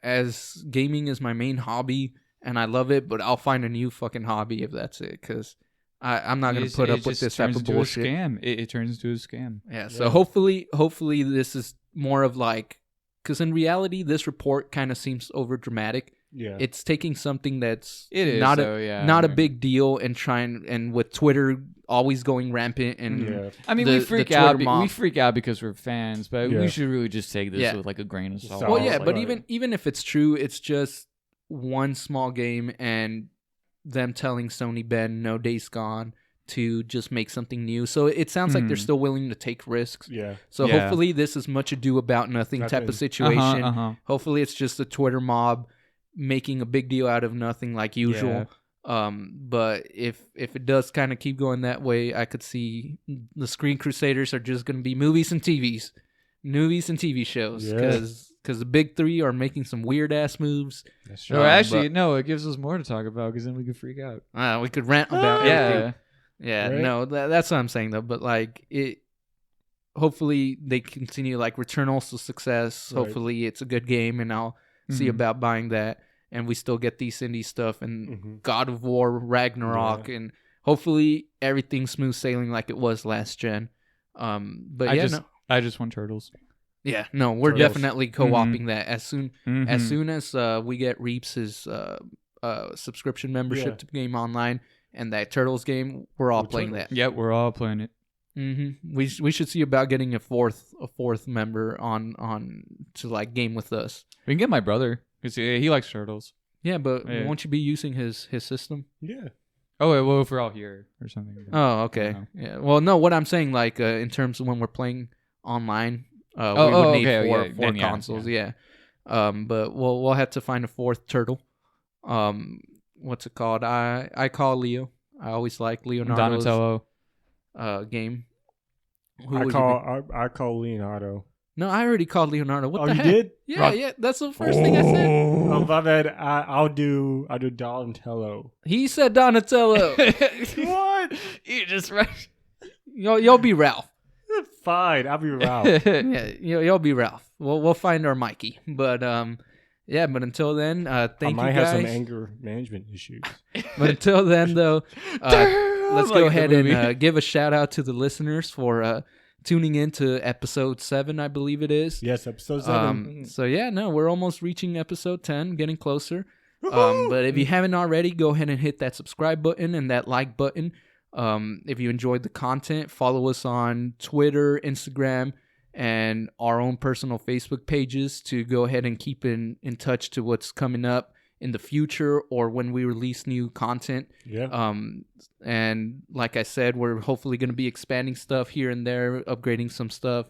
As gaming is my main hobby and I love it, but I'll find a new fucking hobby if that's it, because I'm not going to put up with this type of bullshit. It turns into a scam. Yeah, so hopefully this is more of like, because in reality this report kind of seems over dramatic. Yeah, it's taking something that's not a big deal and with Twitter always going rampant and I mean we freak out because we're fans, but we should really just take this with like a grain of salt. Well, yeah, but even if it's true, it's just one small game and them telling Sony Ben no Days Gone to just make something new. So it sounds like they're still willing to take risks. Yeah. So hopefully this is much ado about nothing type of situation. Hopefully it's just a Twitter mob making a big deal out of nothing like usual. But if it does kind of keep going that way, I could see the Screen Crusaders are just going to be movies and TV shows, because the big three are making some weird ass moves. That's true. Actually, no, it gives us more to talk about because then we could freak out. We could rant about everything. Right? No, that's what I'm saying though. But like it, hopefully they continue like Returnal's a success. Right. Hopefully it's a good game, and I'll see about buying that. And we still get these indie stuff and God of War, Ragnarok, and hopefully everything's smooth sailing like it was last gen. But I just want turtles. Yeah, no, we're definitely co-oping that as soon as we get Reeps' subscription membership to Game Online and that Turtles game, we're all playing that. Yeah, we're all playing it. We should see about getting a fourth member on to like game with us. We can get my brother because he likes turtles. Yeah, but won't you be using his system? Yeah. Oh, well, if we're all here or something. Oh, okay. Yeah. Well, no, what I'm saying, like in terms of when we're playing online, we would need four consoles. Yeah. But we'll have to find a fourth turtle. What's it called? I call Leo. I always like Leonardo's Donatello game. I call Leonardo. No, I already called Leonardo. What the heck? You did? Yeah, that's the first thing I said. Oh, my bad. I'll do Donatello. He said Donatello. What? You just right. You'll be Ralph. Fine, I'll be Ralph. Yeah, you'll be Ralph. We'll find our Mikey. But yeah. But until then, thank you guys. I might have some anger management issues. But until then, though, let's go ahead and give a shout out to the listeners for tuning in to episode 7, I believe it is. Yes, episode 7. So yeah, no, we're almost reaching episode 10, getting closer. But if you haven't already, go ahead and hit that subscribe button and that like button. If you enjoyed the content, follow us on Twitter, Instagram, and our own personal Facebook pages to go ahead and keep in touch to what's coming up in the future or when we release new content. Yeah. And like I said, we're hopefully going to be expanding stuff here and there, upgrading some stuff.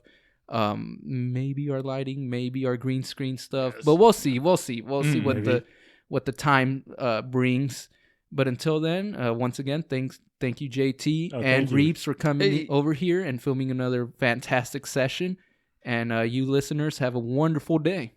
Maybe our lighting, maybe our green screen stuff, but we'll see. We'll see what the time brings. But until then, once again, thank you, JT and Reeps for coming over here and filming another fantastic session. And you listeners have a wonderful day.